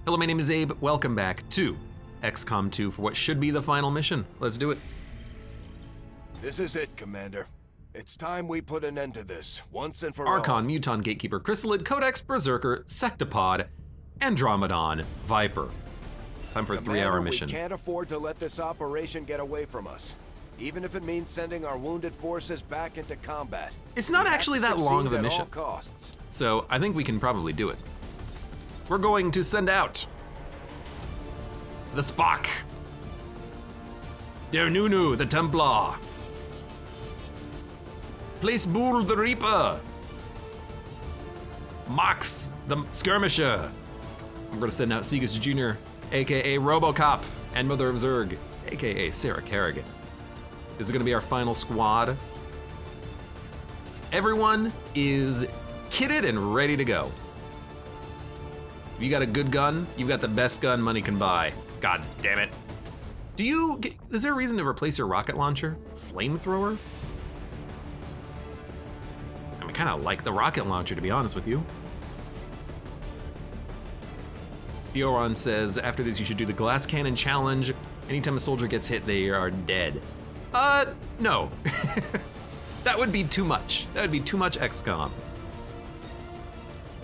Hello, my name is Abe. Welcome back to XCOM 2 for what should be the final mission. Let's do it. This is it, Commander. It's time we put an end to this, once and for Archon, all. Muton, Gatekeeper, Chrysalid, Codex, Berserker, Sectopod, Andromedon, Viper. Time for a Commander, 3-hour mission. We can't afford to let this operation get away from us, even if it means sending our wounded forces back into combat. It's not actually that long of a mission, at all costs. so I think we can probably do it. We're going to send out the Spock, Der Nunu, the Templar, Place Bull, the Reaper, Mox, the Skirmisher. I'm gonna send out Segus Jr., aka Robocop, and Mother of Zurg, aka Sarah Kerrigan. This is gonna be our final squad. Everyone is kitted and ready to go. If you got a good gun, you've got the best gun money can buy. God damn it. Is there a reason to replace your rocket launcher? Flamethrower? I mean, kind of like the rocket launcher, to be honest with you. Theoron says, after this you should do the glass cannon challenge. Anytime a soldier gets hit, they are dead. No. That would be too much. That would be too much XCOM.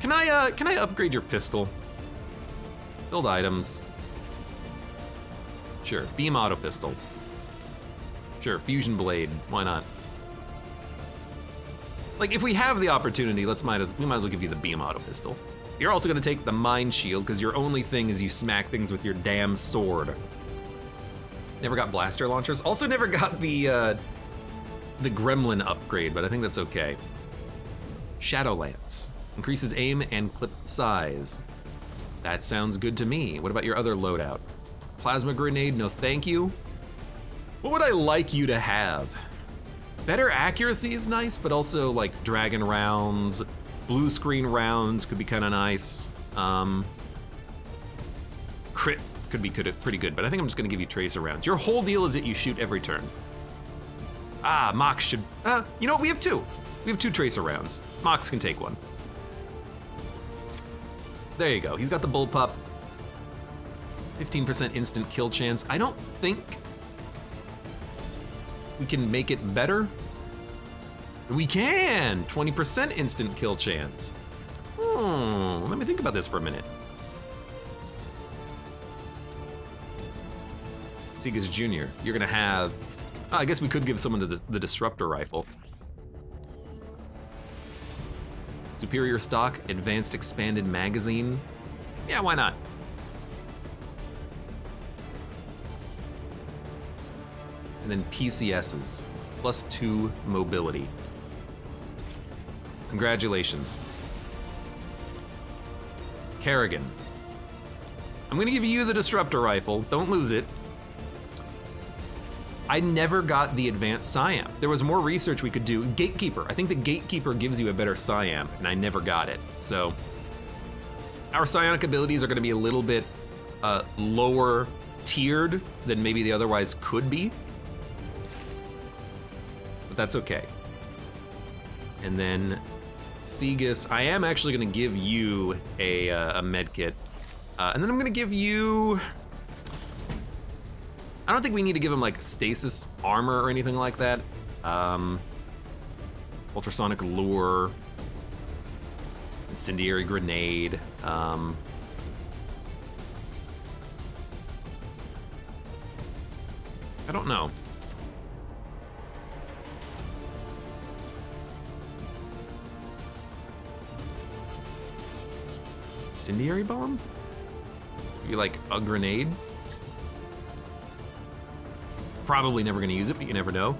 Can I upgrade your pistol? Build items. Sure, beam auto pistol. Sure, fusion blade, why not? Like, if we have the opportunity, we might as well give you the beam auto pistol. You're also gonna take the mind shield, because your only thing is you smack things with your damn sword. Never got blaster launchers. Also never got the gremlin upgrade, but I think that's okay. Shadow Lance. Increases aim and clip size. That sounds good to me. What about your other loadout? Plasma grenade, no thank you. What would I like you to have? Better accuracy is nice, but also like dragon rounds, blue screen rounds could be kind of nice. Crit could be pretty good, but I think I'm just gonna give you tracer rounds. Your whole deal is that you shoot every turn. Mox should, you know what, we have two. We have 2 tracer rounds. Mox can take one. There you go, he's got the bullpup. 15% instant kill chance. I don't think we can make it better. We can! 20% instant kill chance. Let me think about this for a minute. Segus Jr., you're gonna have, I guess we could give someone to the disruptor rifle. Superior stock, advanced expanded magazine. Yeah, why not? And then PCSs, +2 mobility. Congratulations. Kerrigan. I'm gonna give you the disruptor rifle, don't lose it. I never got the advanced SciAmp. There was more research we could do. Gatekeeper, I think the Gatekeeper gives you a better SciAmp, and I never got it. So, our psionic abilities are gonna be a little bit lower tiered than maybe they otherwise could be. But that's okay. And then Segus, I am actually gonna give you a med kit. And then I'm gonna give you, I don't think we need to give him like stasis armor or anything like that. Ultrasonic lure, incendiary grenade. I don't know. Incendiary bomb? Be like a grenade? Probably never gonna use it, but you never know.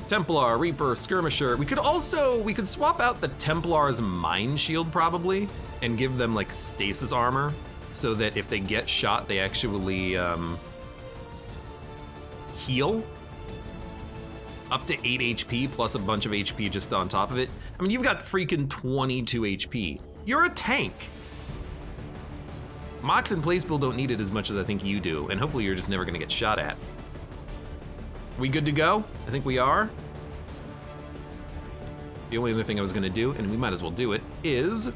Templar, Reaper, Skirmisher. We could swap out the Templar's mind shield probably and give them like stasis armor so that if they get shot, they actually heal up to 8 HP plus a bunch of HP just on top of it. I mean, you've got freaking 22 HP. You're a tank. Mox and Placebill don't need it as much as I think you do, and hopefully you're just never gonna get shot at. We good to go? I think we are. The only other thing I was gonna do, and we might as well do it, is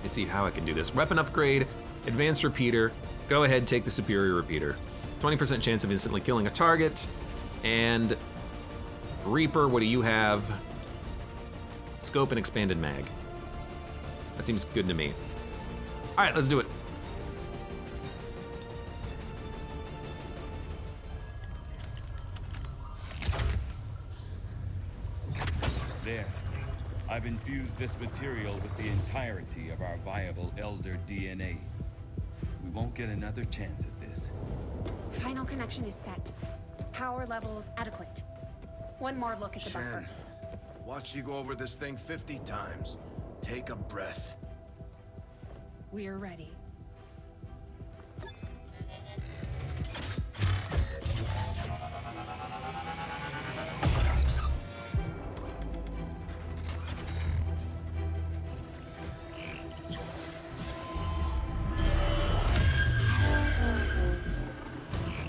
me see how I can do this. Weapon upgrade, advanced repeater. Go ahead, take the superior repeater. 20% chance of instantly killing a target. And Reaper, what do you have? Scope and expanded mag. That seems good to me. All right, let's do it. There. I've infused this material with the entirety of our viable Elder DNA. We won't get another chance at this. Final connection is set. Power levels adequate. One more look at the buffer. Watch you go over this thing 50 times. Take a breath. We're ready.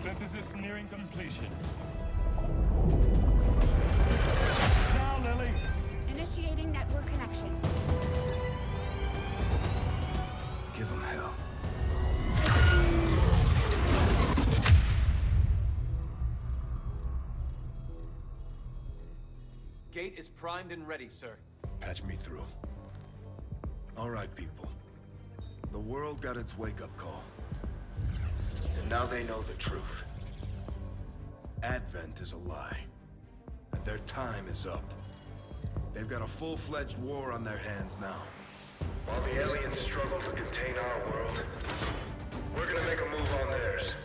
Synthesis nearing completion. Now, Lily! Initiating network connection. Give him hell. Gate is primed and ready, sir. Patch me through. All right, people. The world got its wake-up call. And now they know the truth. Advent is a lie. And their time is up. They've got a full-fledged war on their hands now. While the aliens struggle to contain our world, we're gonna make a move on theirs.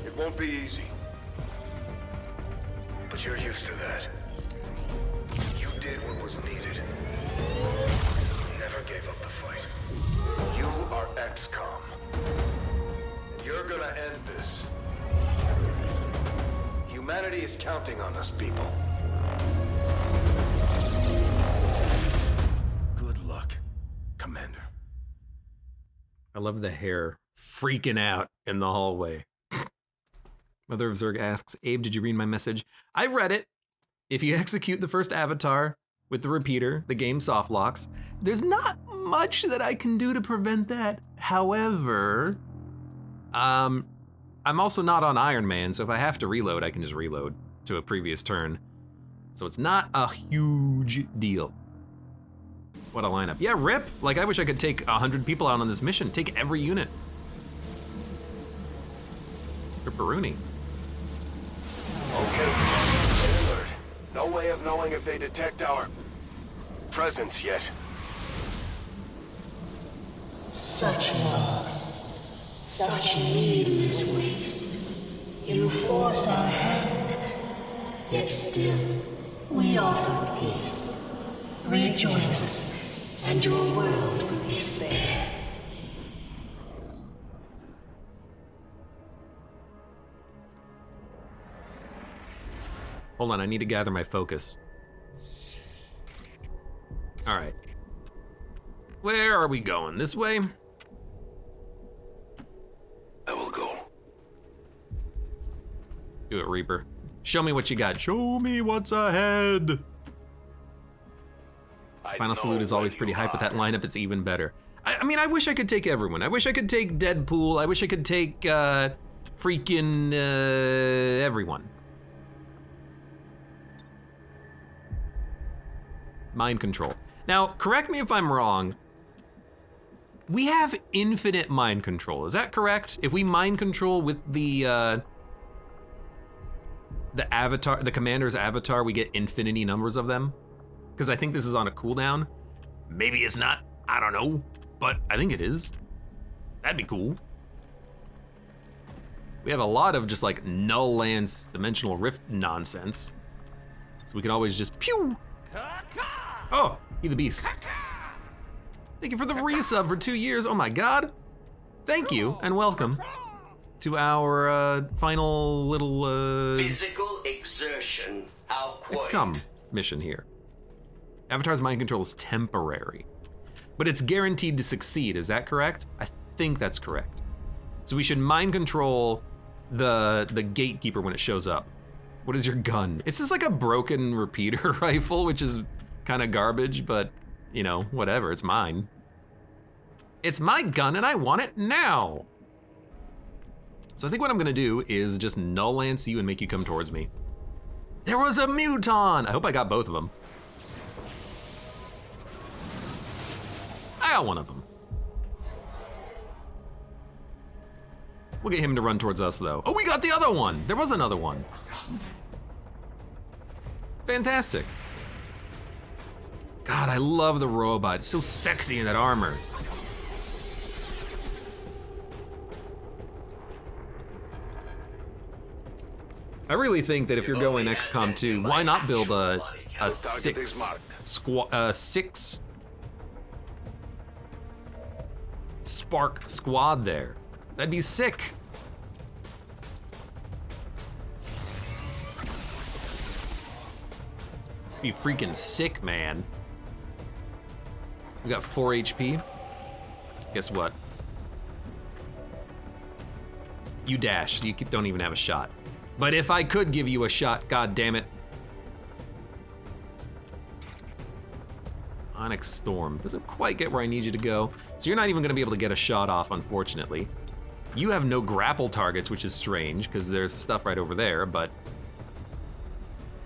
It won't be easy. But you're used to that. You did what was needed. Never gave up the fight. You are XCOM. And you're gonna end this. Humanity is counting on us, people. Good luck, Commander. I love the hair freaking out in the hallway. Mother of Zerg asks, Abe, did you read my message? I read it. If you execute the first avatar with the repeater, the game soft locks. There's not much that I can do to prevent that. However, I'm also not on Iron Man, so if I have to reload, I can just reload to a previous turn. So it's not a huge deal. What a lineup. Yeah, rip. Like, I wish I could take 100 people out on this mission. Take every unit. Ripperoonie. Okay, stay alert. No way of knowing if they detect our presence yet. Such loss, such needless waste. You force our hand, yet still we offer peace. Rejoin us, and your world will be spared. Hold on, I need to gather my focus. All right. Where are we going? This way? I will go. Do it, Reaper. Show me what you got. Show me what's ahead. Final Salute is always pretty hype with that lineup. It's even better. I mean, I wish I could take everyone. I wish I could take Deadpool. I wish I could take freaking everyone. Mind control. Now, correct me if I'm wrong. We have infinite mind control. Is that correct? If we mind control with the avatar, the commander's avatar, we get infinity numbers of them. Because I think this is on a cooldown. Maybe it's not. I don't know. But I think it is. That'd be cool. We have a lot of just like null lance dimensional rift nonsense. So we can always just pew. Oh, he the beast. Thank you for the resub for 2 years. Oh my god. Thank you and welcome to our final little Physical exertion outweighed. XCOM mission here. Avatar's mind control is temporary, but it's guaranteed to succeed. Is that correct? I think that's correct. So we should mind control the gatekeeper when it shows up. What is your gun? It's just like a broken repeater rifle, which is kind of garbage, but you know, whatever, it's mine. It's my gun and I want it now. So I think what I'm gonna do is just null lance you and make you come towards me. There was a muton! I hope I got both of them. I got one of them. We'll get him to run towards us though. Oh, we got the other one! There was another one. Fantastic. God, I love the robot. It's so sexy in that armor. I really think that if you're going XCOM 2, why not build a six spark squad there? That'd be sick. Be freaking sick, man. We got 4 HP. Guess what? You dash, you don't even have a shot. But if I could give you a shot, god damn it. Onyx Storm doesn't quite get where I need you to go. So you're not even gonna be able to get a shot off, unfortunately. You have no grapple targets, which is strange, because there's stuff right over there, but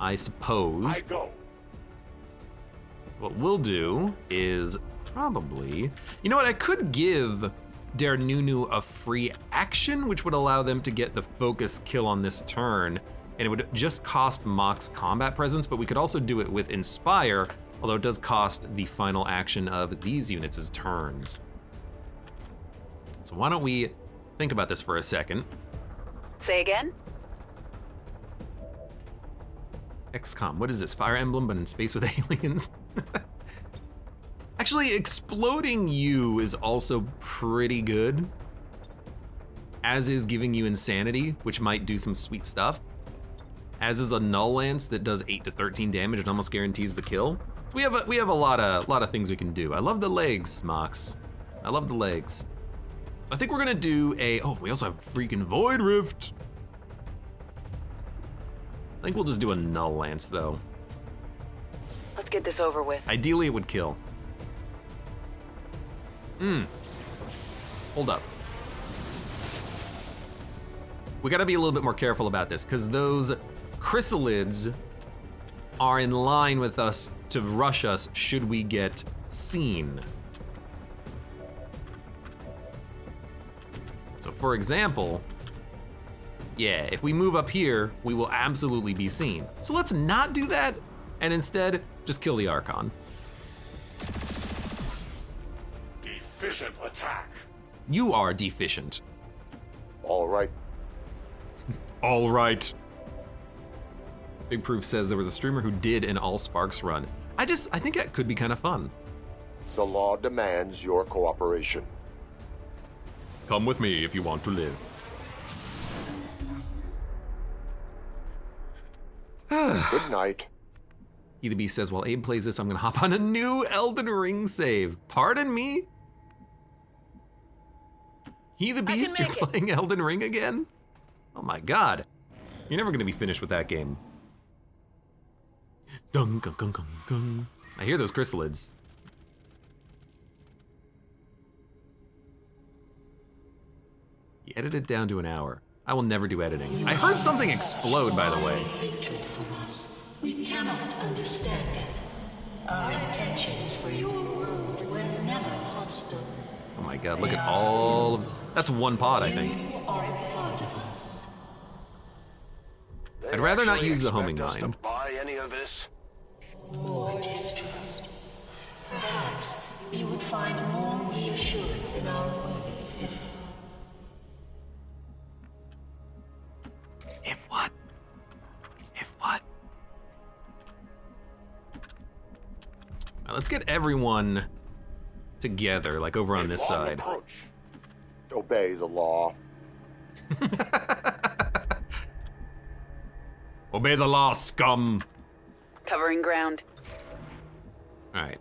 I suppose what we'll do is probably, you know what, I could give Der Nunu a free action, which would allow them to get the focus kill on this turn, and it would just cost Mock's combat presence, but we could also do it with Inspire, although it does cost the final action of these units' turns. So why don't we think about this for a second. Say again? XCOM, what is this? Fire Emblem, but in space with aliens? Actually, exploding you is also pretty good, as is giving you insanity, which might do some sweet stuff, as is a null lance that does 8 to 13 damage and almost guarantees the kill. So we have a lot of things we can do. I love the legs, Mox. I love the legs. So I think we're gonna do we also have freaking Void Rift. I think we'll just do a null lance though. Let's get this over with. Ideally it would kill. Hold up. We gotta be a little bit more careful about this, because those chrysalids are in line with us to rush us should we get seen. So for example, yeah, if we move up here, we will absolutely be seen. So let's not do that, and instead, just kill the Archon. Efficient attack. You are deficient. All right. All right. Big Proof says there was a streamer who did an all Sparks run. I think that could be kind of fun. The law demands your cooperation. Come with me if you want to live. Good night. He the Beast says, while Abe plays this, I'm gonna hop on a new Elden Ring save. Pardon me? He the Beast, you're playing Elden Ring again? Oh my god. You're never gonna be finished with that game. Dun, gung, gung, gung, gung. I hear those chrysalids. You edited down to an hour. I will never do editing. I heard something explode, by the way. Hatred for us. We cannot understand it. Our intentions for your world were never hostile. Oh my god, look at all of... That's one pod, I think. You are a part of us. I'd rather not use the homing mine. Buy any of this? More distrust. Perhaps you would find more reassurance in our words if... If what? If what? Now, let's get everyone together, like over on this side. Approach. Obey the law. Obey the law, scum! Covering ground. Alright.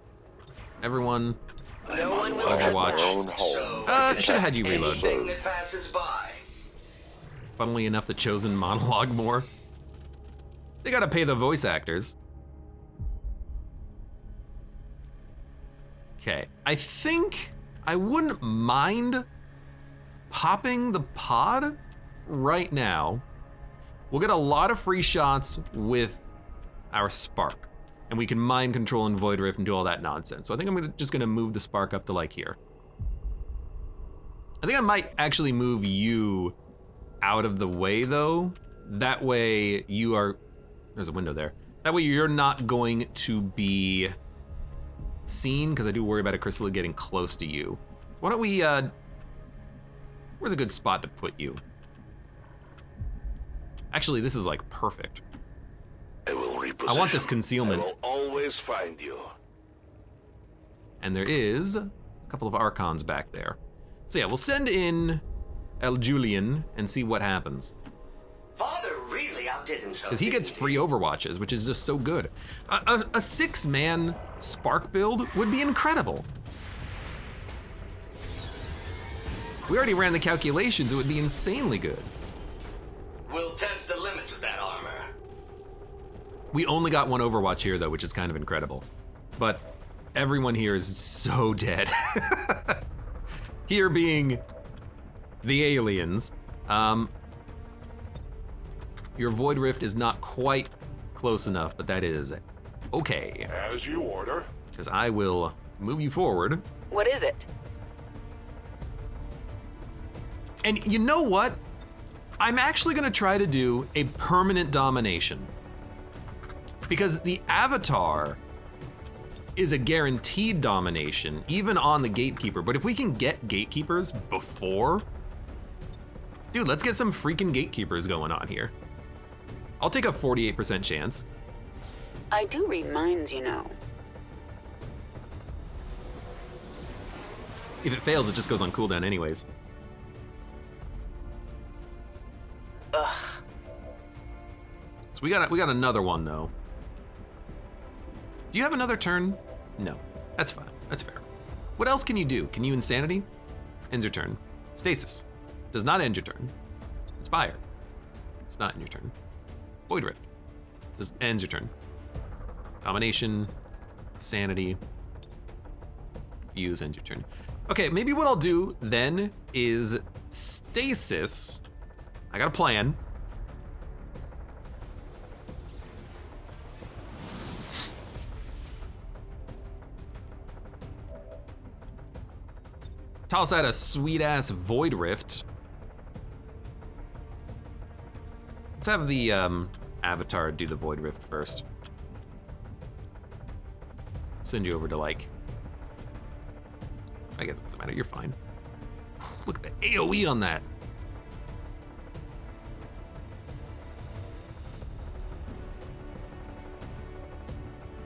Everyone, No one will Overwatch. Own home. Should have had you reload. anything that passes by. Funnily enough, the Chosen monologue more. They gotta pay the voice actors. Okay, I think I wouldn't mind popping the pod right now. We'll get a lot of free shots with our spark, and we can mind control and void rift and do all that nonsense. So I think I'm just gonna move the spark up to like here. I think I might actually move you out of the way though. That way you are, there's a window there. That way you're not going to be seen, because I do worry about a crystal getting close to you. So why don't we, where's a good spot to put you? Actually, this is like perfect. I will reposition. I want this concealment. I will always find you. And there is a couple of archons back there. So yeah, we'll send in El Julian and see what happens. Father really outdid himself. Because he gets free overwatches, which is just so good. A 6-man spark build would be incredible. We already ran the calculations, it would be insanely good. We'll test the limits of that armor. We only got one overwatch here though, which is kind of incredible. But everyone here is so dead. Here being the aliens. Your void rift is not quite close enough, but that is okay. As you order. Because I will move you forward. What is it? And you know what? I'm actually gonna try to do a permanent domination. Because the Avatar is a guaranteed domination, even on the Gatekeeper. But if we can get Gatekeepers before, dude, let's get some freaking Gatekeepers going on here. I'll take a 48% chance. I do read minds, you know. If it fails, it just goes on cooldown anyways. Ugh. So we got another one though. Do you have another turn? No, that's fine, that's fair. What else can you do? Can you Insanity? Ends your turn. Stasis. Does not end your turn. Inspire. Does not end your turn. Void Rift. Ends your turn. Domination. Sanity. Fuse, ends your turn. Okay, maybe what I'll do then is Stasis. I got a plan. Toss out a sweet-ass Void Rift. Let's have the Avatar do the Void Rift first. Send you over to like... I guess it doesn't matter, you're fine. Look at the AoE on that.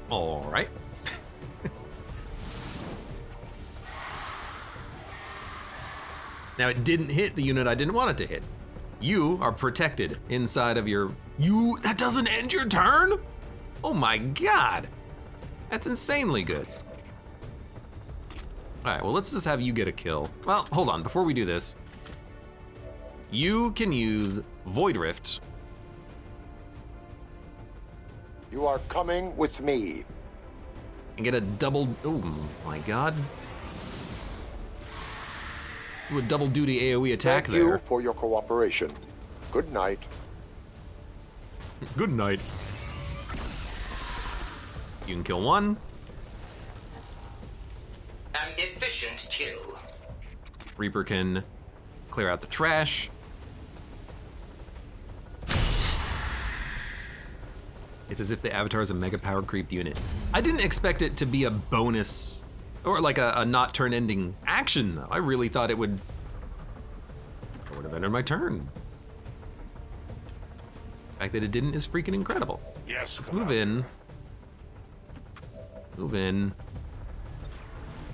All right. Now it didn't hit the unit I didn't want it to hit. You are protected inside of your... That doesn't end your turn? Oh my God. That's insanely good. All right, well, let's just have you get a kill. Well, hold on, before we do this, you can use Void Rift. You are coming with me. And get a double, oh my God. Do a double duty AoE attack Thank there. you for your cooperation. Good night. Good night. You can kill one. An efficient kill. Reaper can clear out the trash. It's as if the Avatar is a mega power creep unit. I didn't expect it to be a bonus or like a not turn ending action though. I really thought it would have ended my turn. The fact that it didn't is freaking incredible. Yes. Let's move in. Move in.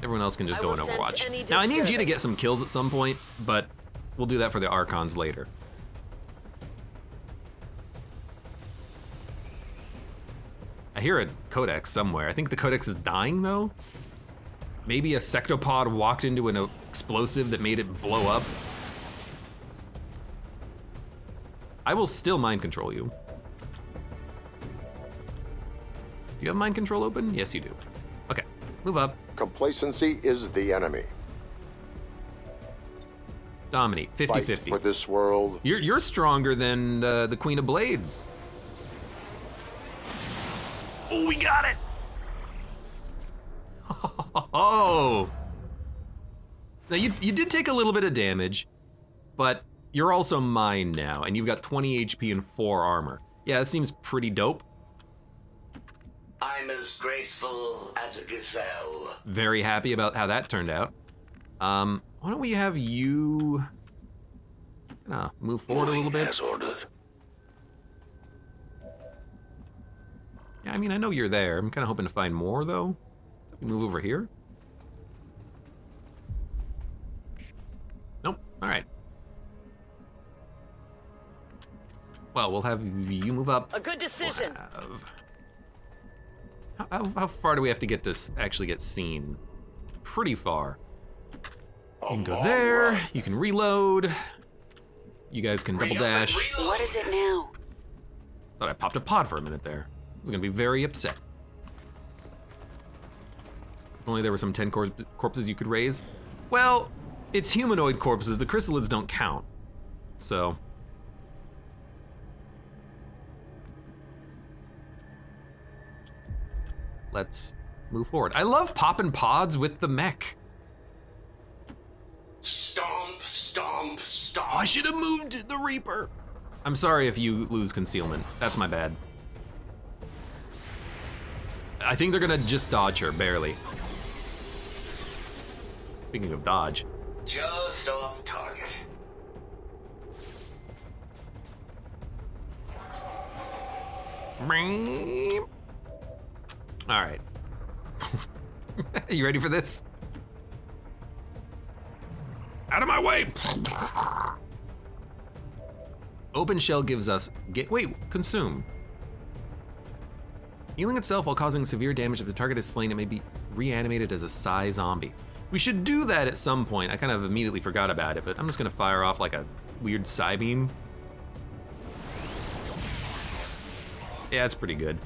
Everyone else can just go in Overwatch. Now I need you to get some kills at some point, but we'll do that for the Archons later. I hear a Codex somewhere. I think the Codex is dying though. Maybe a Sectopod walked into an explosive that made it blow up. I will still mind control you. Do you have mind control open? Yes, you do. Okay, move up. Complacency is the enemy. Dominate, 50-50. Fight for this world. You're stronger than the Queen of Blades. Oh, we got it! Oh! Now, you did take a little bit of damage, but you're also mine now, and you've got 20 HP and 4 armor. Yeah, that seems pretty dope. I'm as graceful as a gazelle. Very happy about how that turned out. Why don't we have you move forward a little bit? As ordered. Yeah, I mean, I know you're there. I'm kind of hoping to find more, though. Move over here. Nope. All right. Well, we'll have you move up. A good decision. How far do we have to get to actually get seen? Pretty far. You can go there. You can reload. You guys can double dash. What is it now? Thought I popped a pod for a minute there. I was gonna be very upset. If only there were some 10 corpses you could raise. Well, it's humanoid corpses. The chrysalids don't count. So. Let's move forward. I love popping pods with the mech. Stomp, stomp, stomp. Oh, I should have moved the Reaper. I'm sorry if you lose concealment. That's my bad. I think they're gonna just dodge her, barely. Speaking of dodge. Just off target. All right. You ready for this? Out of my way! Open shell gives us consume. Healing itself while causing severe damage if the target is slain, it may be reanimated as a psi zombie. We should do that at some point. I kind of immediately forgot about it, but I'm just gonna fire off like a weird psi beam. Yeah, it's pretty good.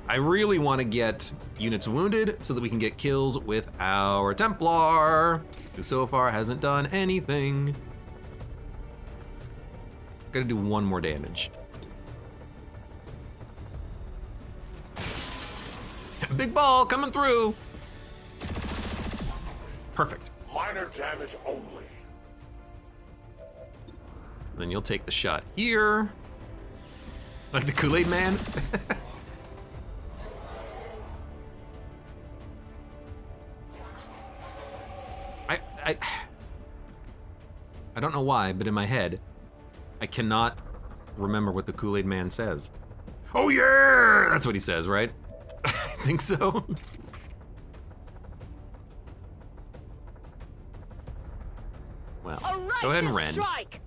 I really want to get units wounded so that we can get kills with our Templar, who so far hasn't done anything. Gotta do 1 more damage. Big ball coming through. Perfect. Minor damage only. Then you'll take the shot here. Like the Kool-Aid man. I don't know why, but in my head, I cannot remember what the Kool-Aid man says. Oh yeah! That's what he says, right? I think so. Well, go ahead and rend. Strike.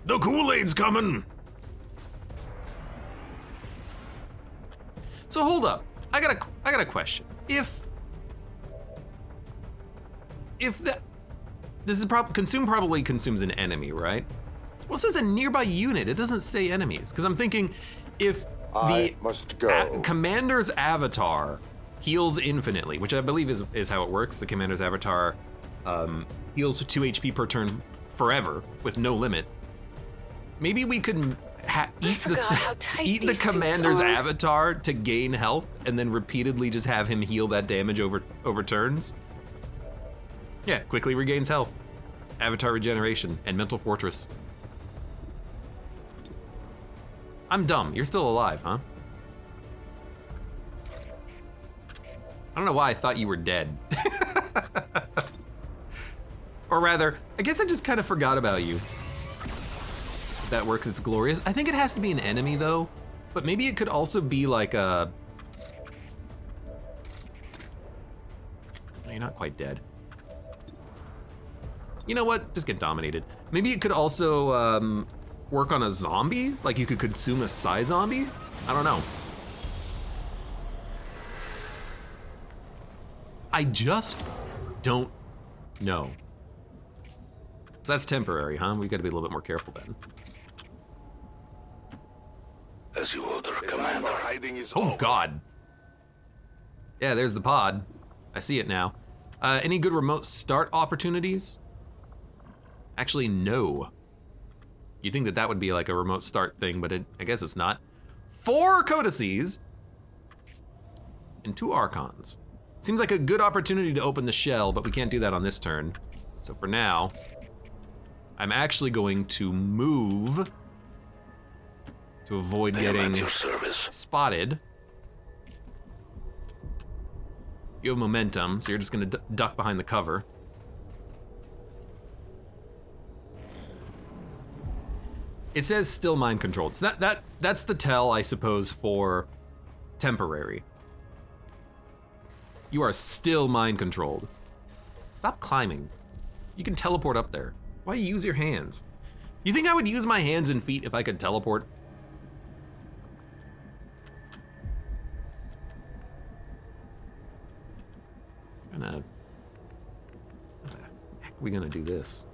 The Kool-Aid's coming! So hold up. I got a question. If that this is probably consumes an enemy, right? Well, it says a nearby unit. It doesn't say enemies. Because I'm thinking if I must go. Commander's avatar heals infinitely, which I believe is how it works. The Commander's avatar heals 2 HP per turn forever with no limit. Maybe we could eat the Commander's avatar to gain health and then repeatedly just have him heal that damage over turns. Yeah, quickly regains health. Avatar regeneration and mental fortress. I'm dumb. You're still alive, huh? I don't know why I thought you were dead. Or rather, I guess I just kind of forgot about you. If that works, it's glorious. I think it has to be an enemy though, but maybe it could also be like a... No, you're not quite dead. You know what? Just get dominated. Maybe it could also work on a zombie? Like you could consume a psi zombie? I don't know. I just don't know. So that's temporary, huh? We gotta be a little bit more careful then. As you order, Commander. Hiding is Oh over. God. Yeah, there's the pod. I see it now. Any good remote start opportunities? Actually, no. You think that would be like a remote start thing, but I guess it's not. 4 codices and 2 archons. Seems like a good opportunity to open the shell, but we can't do that on this turn. So for now, I'm actually going to move to avoid getting spotted. You have momentum, so you're just gonna duck behind the cover. It says still mind controlled. So that's the tell, I suppose, for temporary. You are still mind controlled. Stop climbing. You can teleport up there. Why use your hands? You think I would use my hands and feet if I could teleport? How the heck are we gonna do this?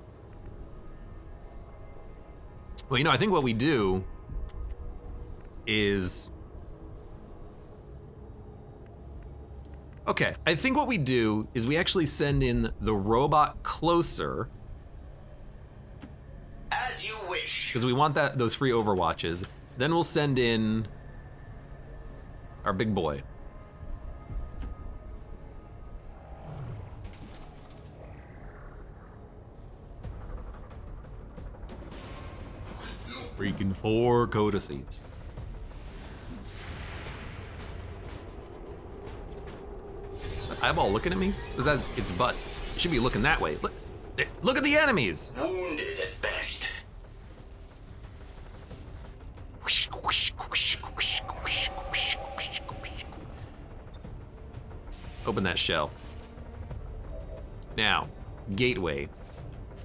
Well, you know, I think what we do is... Okay, I think what we do is we actually send in the robot closer. As you wish. Because we want those free overwatches. Then we'll send in our big boy. Freaking 4 codices. Eyeball looking at me? Is that its butt? It should be looking that way. Look at the enemies! Wounded at best. Open that shell. Now, gateway.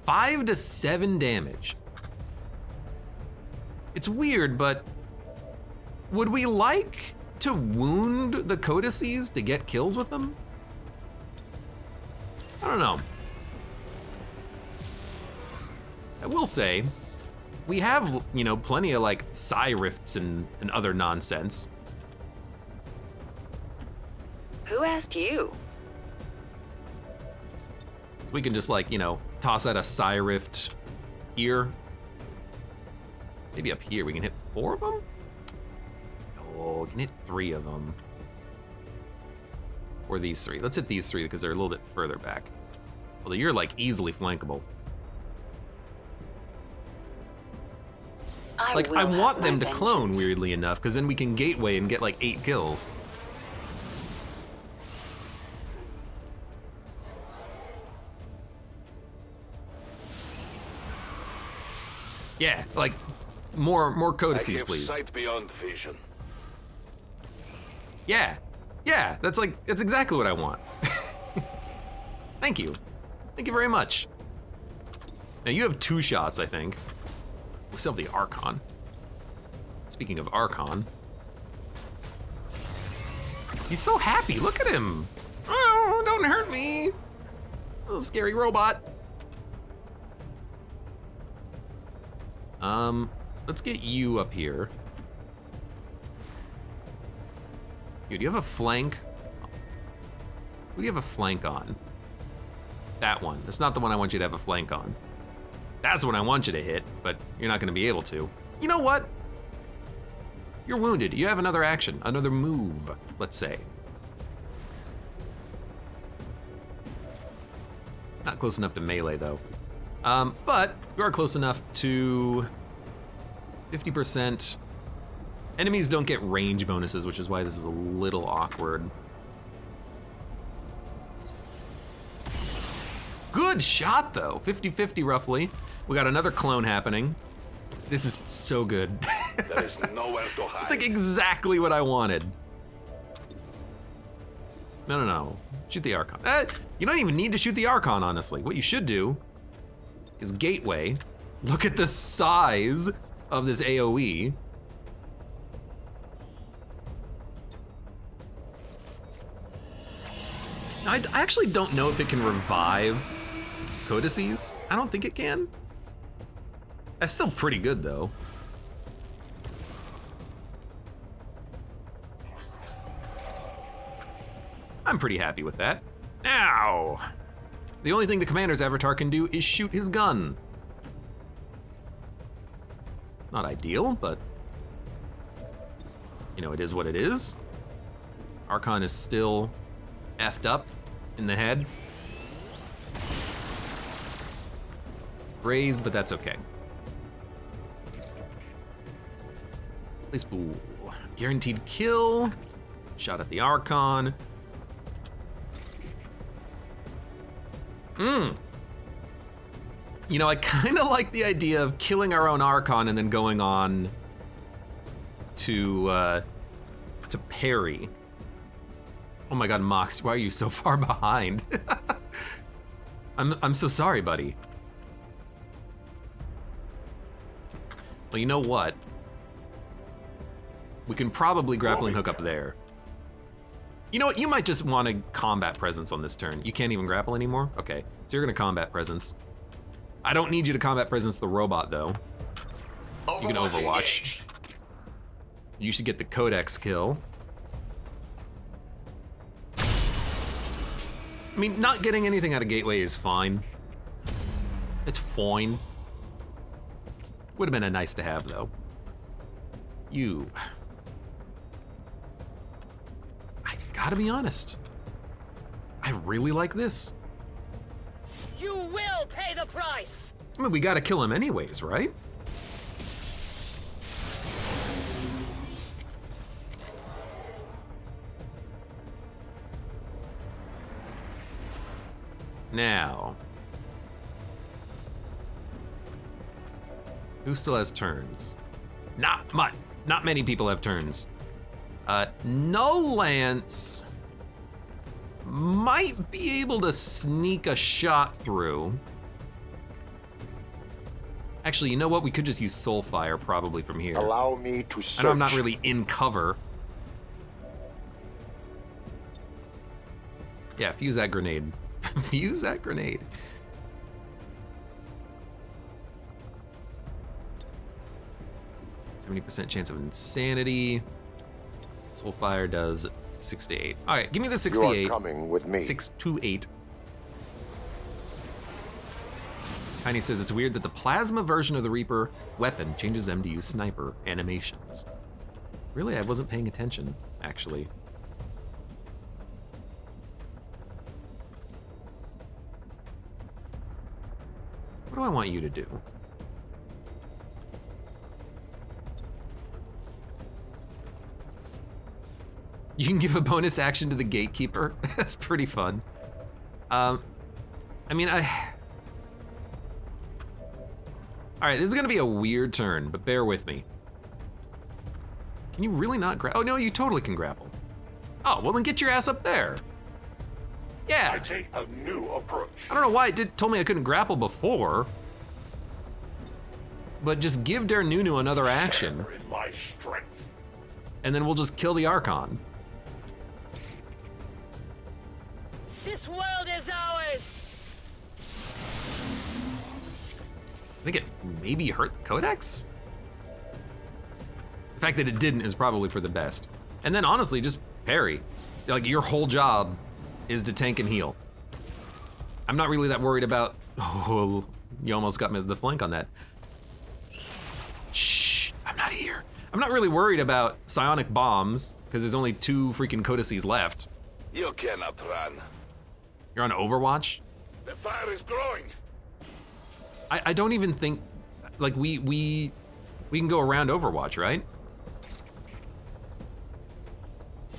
5 to 7 damage. It's weird, but would we like to wound the codices to get kills with them? I don't know. I will say, we have, you know, plenty of like psi rifts and other nonsense. Who asked you? So we can just like, you know, toss out a psi rift here. Maybe up here we can hit 4 of them? Oh, we can hit 3 of them. Or these 3. Let's hit these 3 because they're a little bit further back. Although you're like easily flankable. I want them to clone, weirdly enough, because then we can gateway and get like 8 kills. Yeah, like more codices, please. Sight beyond vision. Yeah, that's exactly what I want. Thank you. Thank you very much. Now you have 2 shots, I think. We still have the Archon. Speaking of Archon. He's so happy, look at him. Oh, don't hurt me. Little scary robot. Let's get you up here. Dude, do you have a flank? Who do you have a flank on? That one. That's not the one I want you to have a flank on. That's the one I want you to hit, but you're not gonna be able to. You know what? You're wounded. You have another action, another move, let's say. Not close enough to melee, though. But you are close enough to 50%. Enemies don't get range bonuses, which is why this is a little awkward. Good shot, though. 50-50, roughly. We got another clone happening. This is so good. There is nowhere to hide. It's like exactly what I wanted. No. Shoot the Archon. You don't even need to shoot the Archon, honestly. What you should do is gateway. Look at the size of this AoE. Now, I actually don't know if it can revive codices. I don't think it can. That's still pretty good, though. I'm pretty happy with that. Now, the only thing the commander's avatar can do is shoot his gun. Not ideal, but you know, it is what it is. Archon is still effed up in the head. Grazed, but that's okay. At least, ooh, guaranteed kill. Shot at the Archon. You know, I kind of like the idea of killing our own Archon and then going on to parry. Oh my God, Mox, why are you so far behind? I'm so sorry, buddy. Well, you know what? We can probably grappling hook up there. You know what? You might just want a combat presence on this turn. You can't even grapple anymore? Okay, so you're gonna combat presence. I don't need you to combat presence the robot, though. You can Overwatch. Engaged. You should get the Codex kill. I mean, not getting anything out of Gateway is fine. It's fine. Would have been a nice to have, though. You. I gotta be honest. I really like this. You will pay the price! I mean, we gotta kill him anyways, right? Now, who still has turns? Not many people have turns. No Lance might be able to sneak a shot through. Actually, you know what? We could just use Soulfire probably from here. Allow me to search. I know I'm not really in cover. Yeah, fuse that grenade. Fuse that grenade. %70 chance of insanity. Soulfire does 6 to 8. All right, give me the 6 to 8. You are coming with me. 6 to 8. Tiny says it's weird that the plasma version of the Reaper weapon changes them to use sniper animations. Really, I wasn't paying attention, actually. What do I want you to do? You can give a bonus action to the Gatekeeper. That's pretty fun. I mean, all right, this is gonna be a weird turn, but bear with me. Can you really not grapple? Oh no, you totally can grapple. Oh, well then get your ass up there. Yeah. I take a new approach. I don't know why it told me I couldn't grapple before. But just give Der Nunu another action. Share in my strength. And then we'll just kill the Archon. This world is ours! I think it maybe hurt the Codex? The fact that it didn't is probably for the best. And then honestly, just parry. Like your whole job is to tank and heal. I'm not really that worried about, oh, you almost got me the flank on that. Shh, I'm not here. I'm not really worried about psionic bombs, because there's only 2 freaking codices left. You cannot run. You're on Overwatch? The fire is growing. I don't even think, like we can go around Overwatch, right?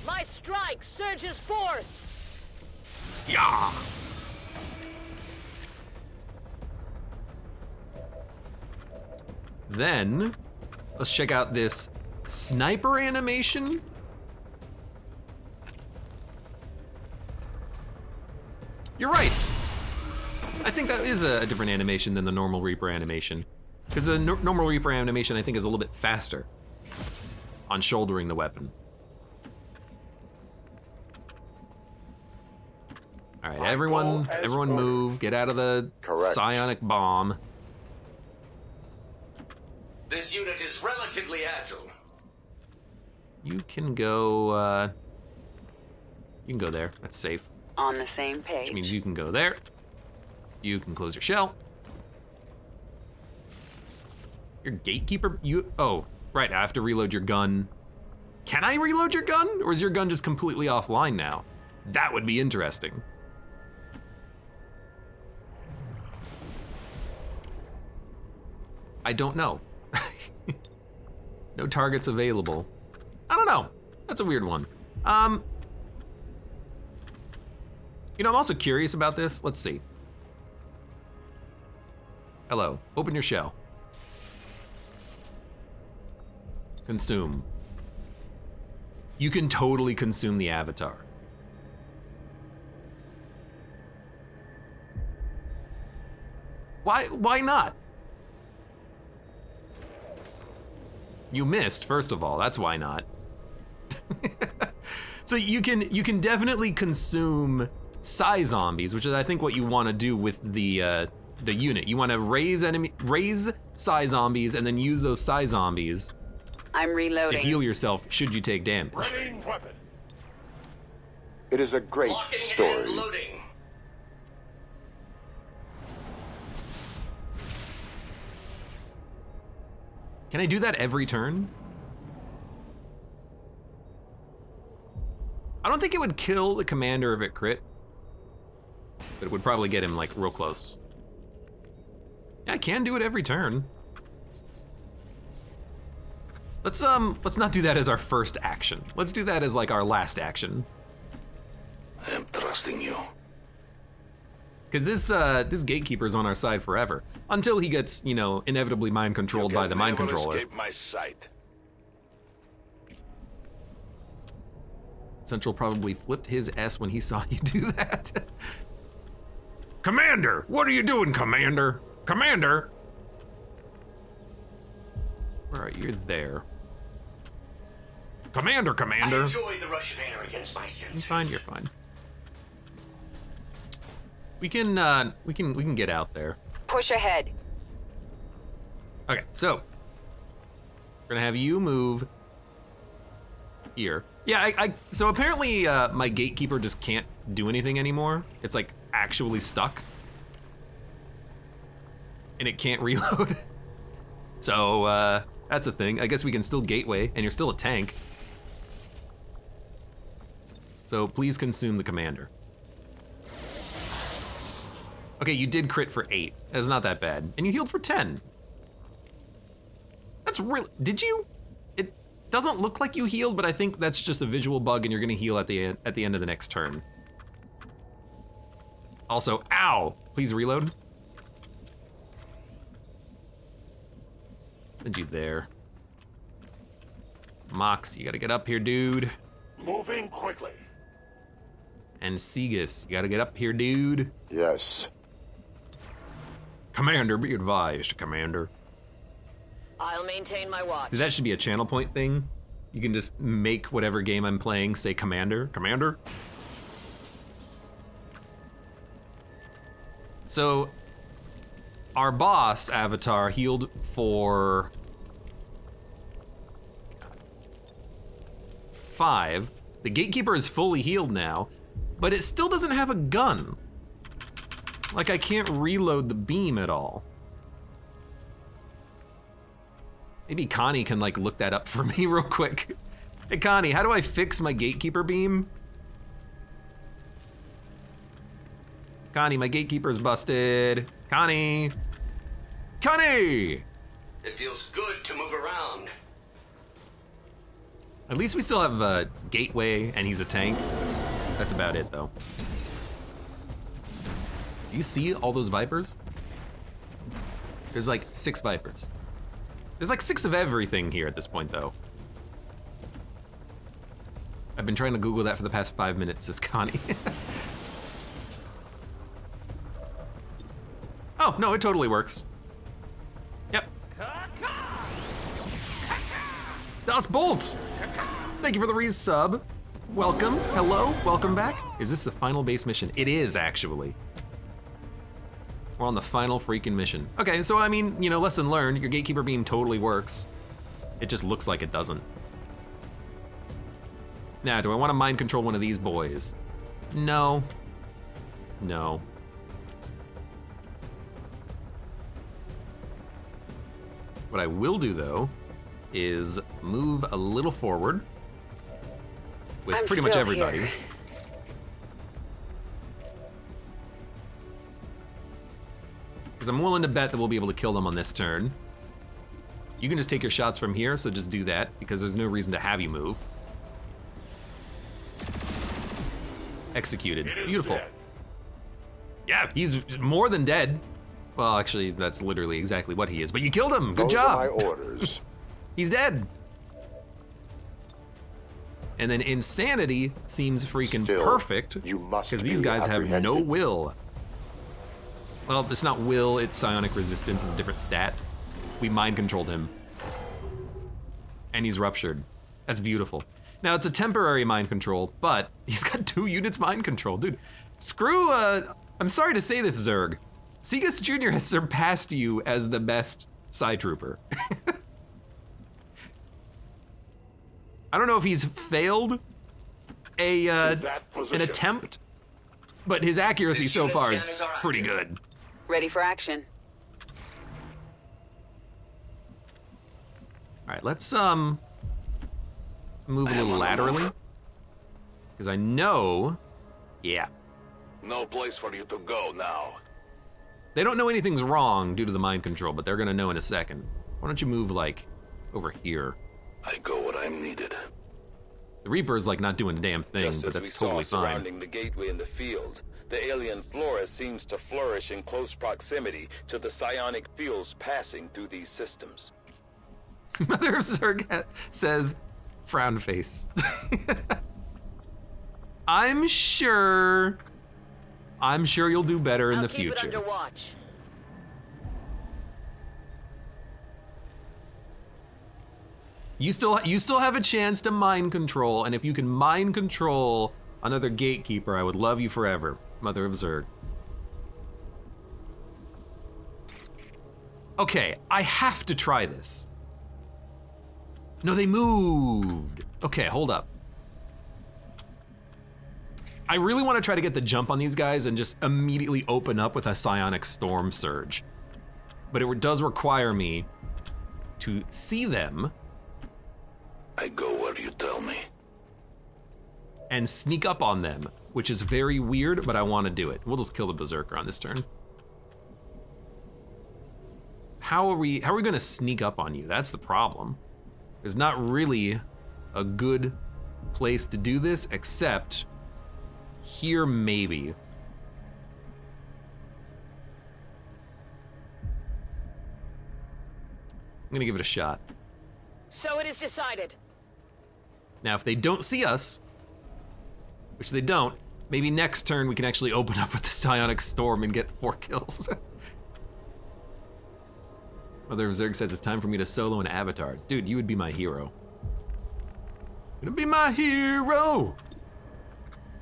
My strike surges forth! Yeah. Then, let's check out this sniper animation. You're right. I think that is a different animation than the normal Reaper animation. Because the normal Reaper animation, I think, is a little bit faster on shouldering the weapon. All right, everyone move. Get out of the psionic bomb. This unit is relatively agile. You can go, You can go there. That's safe. On the same page. Which means you can go there. You can close your shell. Your gatekeeper, oh, right, I have to reload your gun. Can I reload your gun? Or is your gun just completely offline now? That would be interesting. I don't know. No targets available. I don't know. That's a weird one. You know, I'm also curious about this. Let's see. Hello, open your shell. Consume. You can totally consume the avatar. Why not? You missed, first of all, that's why not. So you can definitely consume psi zombies, which is I think what you want to do with the unit. You want to raise psi zombies and then use those psi zombies I'm reloading. to heal yourself should you take damage. Ready, weapon. It is a great Locking story. and loading. Can I do that every turn? I don't think it would kill the commander if it crit, but it would probably get him like real close. Yeah, I can do it every turn. Let's not do that as our first action. Let's do that as like our last action. I am trusting you. Because this gatekeeper's on our side forever until he gets, you know, inevitably mind controlled by the mind controller. Escape my sight. Central probably flipped his S when he saw you do that. Commander, what are you doing, Commander? Commander. All right, you're there. Commander. I enjoy the rush of air against my senses. You're fine. We can get out there. Push ahead. Okay, so we're gonna have you move here. Yeah, so apparently my gatekeeper just can't do anything anymore. It's like actually stuck. And it can't reload. So that's a thing. I guess we can still gateway, and you're still a tank. So please consume the commander. Okay, you did crit for 8. That's not that bad. And you healed for 10. That's really, did you? It doesn't look like you healed, but I think that's just a visual bug and you're gonna heal at the end of the next turn. Also, ow, please reload. Send you there. Mox, you gotta get up here, dude. Moving quickly. And Segus, you gotta get up here, dude. Yes. Commander, be advised, Commander. I'll maintain my watch. See, that should be a channel point thing. You can just make whatever game I'm playing say Commander. Commander? So, our boss avatar healed for 5. The gatekeeper is fully healed now, but it still doesn't have a gun. Like, I can't reload the beam at all. Maybe Connie can, like, look that up for me real quick. Hey, Connie, how do I fix my gatekeeper beam? Connie, my gatekeeper's busted. Connie! Connie! It feels good to move around. At least we still have a gateway, and he's a tank. That's about it, though. Do you see all those Vipers? There's like 6 Vipers. There's like 6 of everything here at this point, though. I've been trying to Google that for the past 5 minutes, says Connie. Oh, no, it totally works. Yep. Das Bolt! Thank you for the resub. Welcome, hello, welcome back. Is this the final base mission? It is, actually. We're on the final freaking mission. Okay, so I mean, you know, lesson learned, your gatekeeper beam totally works. It just looks like it doesn't. Now, do I want to mind control one of these boys? No. No. What I will do, though, is move a little forward with pretty much everybody. Here. Because I'm willing to bet that we'll be able to kill them on this turn. You can just take your shots from here, so just do that, because there's no reason to have you move. Executed. Beautiful. Yeah, he's more than dead. Well, actually, that's literally exactly what he is, but you killed him! Good job! Those are my orders. He's dead! And then Insanity seems freaking Still, perfect, you must because these be guys have no apprehended. will. Well, it's not will, it's psionic resistance, it's a different stat. We mind controlled him. And he's ruptured. That's beautiful. Now, it's a temporary mind control, but he's got 2 units mind control. Dude, screw, I'm sorry to say this, Zerg. Seagus Jr. has surpassed you as the best Psy Trooper. I don't know if he's failed an attempt, but his accuracy so far is pretty good. Ready for action. All right, let's move a little laterally, because I know, yeah. No place for you to go now. They don't know anything's wrong due to the mind control, but they're gonna know in a second. Why don't you move like over here? I go when I'm needed. The Reaper's like not doing a damn thing, Just but as that's we totally saw fine. surrounding the gateway in the field, the alien flora seems to flourish in close proximity to the psionic fields passing through these systems. Mother of Zerg says, frown face. I'm sure you'll do better in the Keep it future. under watch. You still have a chance to mind control, and if you can mind control another gatekeeper, I would love you forever, Mother of Zerg. Okay, I have to try this. No, they moved. Okay, hold up. I really want to try to get the jump on these guys and just immediately open up with a psionic storm surge. But it does require me to see them. I go where you tell me. And sneak up on them, which is very weird, but I want to do it. We'll just kill the Berserker on this turn. How are we gonna sneak up on you? That's the problem. There's not really a good place to do this, except here maybe. I'm gonna give it a shot. So it is decided. Now, if they don't see us, which they don't, maybe next turn we can actually open up with the Psionic Storm and get 4 kills. Mother of Zerg says it's time for me to solo an avatar. Dude, you would be my hero. You're gonna be my hero!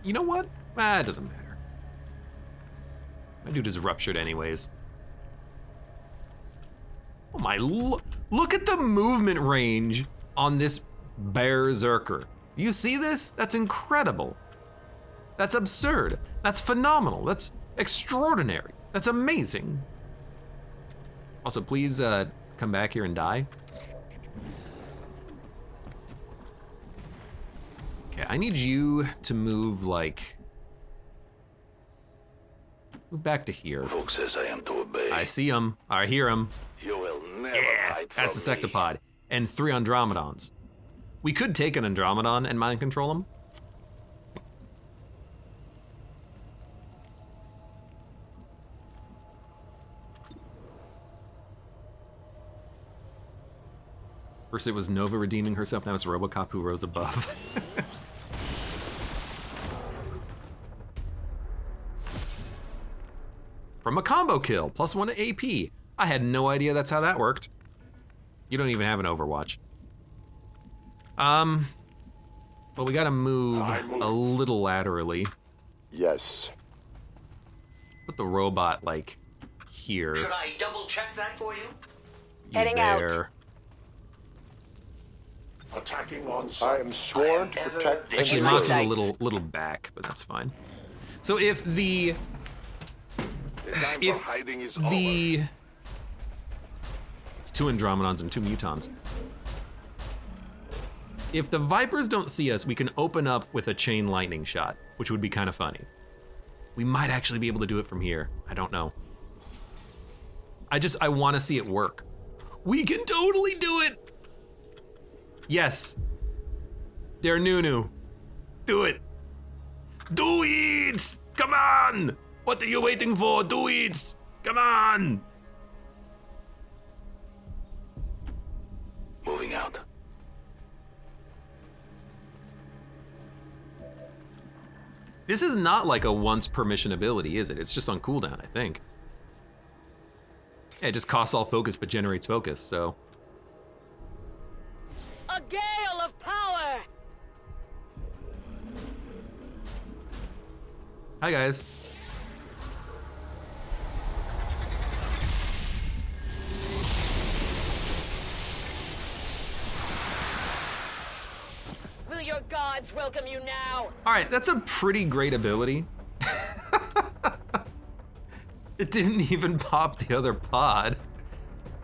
You know what? Ah, it doesn't matter. My dude is ruptured anyways. Oh my, look at the movement range on this Berserker. You see this? That's incredible. That's absurd. That's phenomenal. That's extraordinary. That's amazing. Also, please come back here and die. Okay, I need you to move like... Move back to here. Folk says I am to obey. I see him. I hear him. You will never hide from That's the me. Sectopod. And 3 Andromedons. We could take an Andromedon and mind control him. First it was Nova redeeming herself, now it's Robocop who rose above. From a combo kill, +1 to AP. I had no idea that's how that worked. You don't even have an Overwatch. Well, we gotta move a little laterally. Yes. Put the robot, like, here. Should I double check that for you? You Heading out. there. Attacking on I am sworn to protect and Actually, Mox is a serve. little back, but that's fine. So if the hiding is it's 2 Andromedons and 2 Mutons. If the Vipers don't see us, we can open up with a chain lightning shot, which would be kind of funny. We might actually be able to do it from here. I don't know. I want to see it work. We can totally do it. Yes. Der Nunu. Do it. Do it! Come on! What are you waiting for? Do it! Come on! moving out. This is not like a once per mission ability, is it? It's just on cooldown, I think. Yeah, it just costs all focus but generates focus, so. A gale of power! Hi, guys. Will your gods welcome you now? All right, that's a pretty great ability. It didn't even pop the other pod.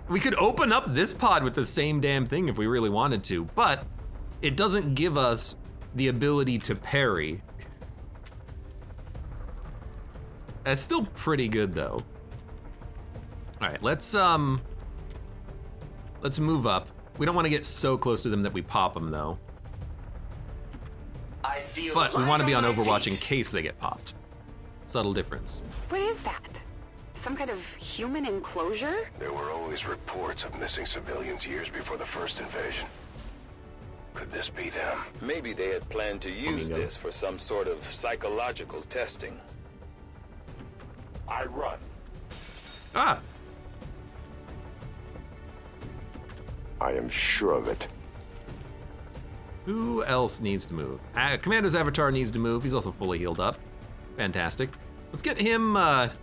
We could open up this pod with the same damn thing if we really wanted to, but it doesn't give us the ability to parry. That's still pretty good though. All right, let's move up. We don't want to get so close to them that we pop them though. I feel But we want to be on light my Overwatch in feet. case they get popped. Subtle difference. What is that? Some kind of human enclosure? There were always reports of missing civilians years before the first invasion. Could this be them? Maybe they had planned to use Flamingo. this for some sort of psychological testing. I run. Ah, I am sure of it. who else needs to move? Commander's avatar needs to move. He's also fully healed up. Fantastic. Let's get him. Let's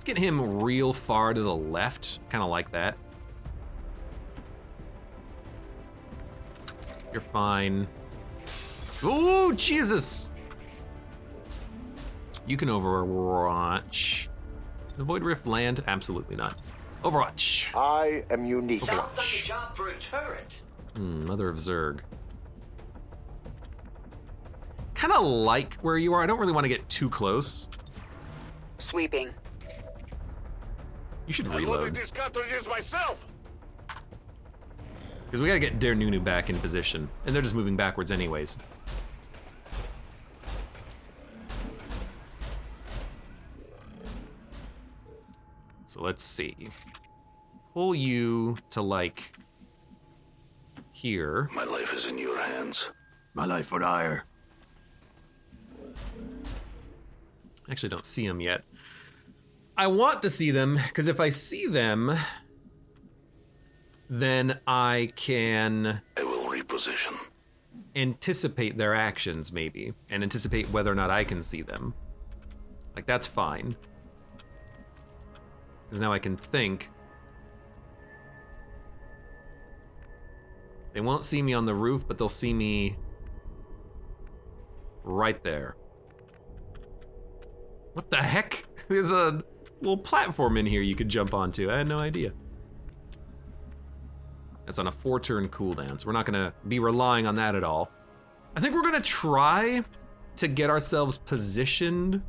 get him real far to the left. Kind of like that. You're fine. Oh, Jesus! You can Overwatch. The Void Rift land? Absolutely not. Overwatch. I am unique. Sounds like a job for a turret. Mother of Zerg. Kind of like where you are. I don't really want to get too close. Sweeping. You should reload. These cartridges myself. Because we gotta get Der Nunu back in position. And they're just moving backwards anyways. So let's see. Pull you to like here. My life is in your hands. My life for hire. Actually don't see them yet. I want to see them, because if I see them, then I can I will reposition. anticipate their actions, maybe, and anticipate whether or not I can see them. Like, that's fine. Because now I can think. They won't see me on the roof, but they'll see me right there. What the heck? There's a little platform in here you could jump onto. I had no idea. That's on a 4-turn cooldown, so we're not gonna be relying on that at all. I think we're gonna try to get ourselves positioned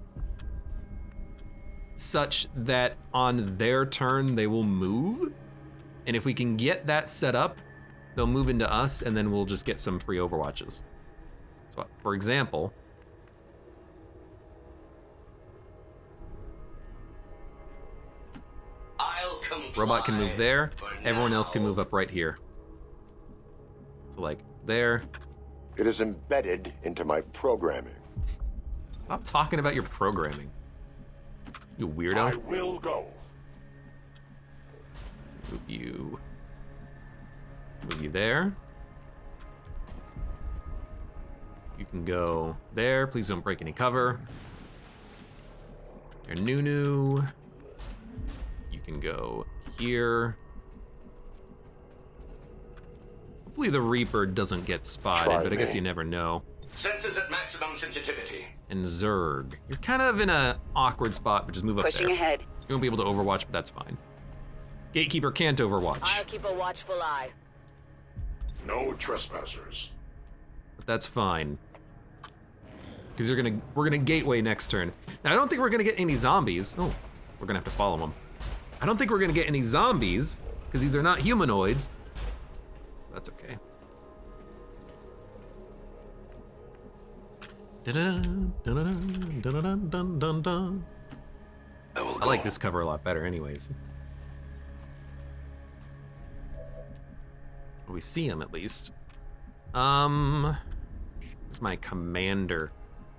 such that on their turn they will move. And if we can get that set up, they'll move into us and then we'll just get some free Overwatches. So, for example, I'll comply. Robot can move there, for everyone else can now. move up right here. So like there. It is embedded into my programming. Stop talking about your programming. You weirdo. I will go. Move you there. You can go there. Please don't break any cover. Your Nunu. You can go here. Hopefully the Reaper doesn't get spotted, Try but I guess me. you never know. Sensors at maximum sensitivity. And Zerg. You're kind of in a awkward spot, but just move up Pushing there. ahead. You won't be able to overwatch, but that's fine. Gatekeeper can't overwatch, I'll keep a watchful eye. No trespassers. but that's fine. Because we're gonna gateway next turn. Now I don't think we're gonna get any zombies. Oh, we're gonna have to follow them. I don't think we're gonna get any zombies, because these are not humanoids. That's okay. Dun-dun, dun-dun, dun-dun, dun, dun, dun. I like this cover a lot better anyways. We see him at least. Where's my commander?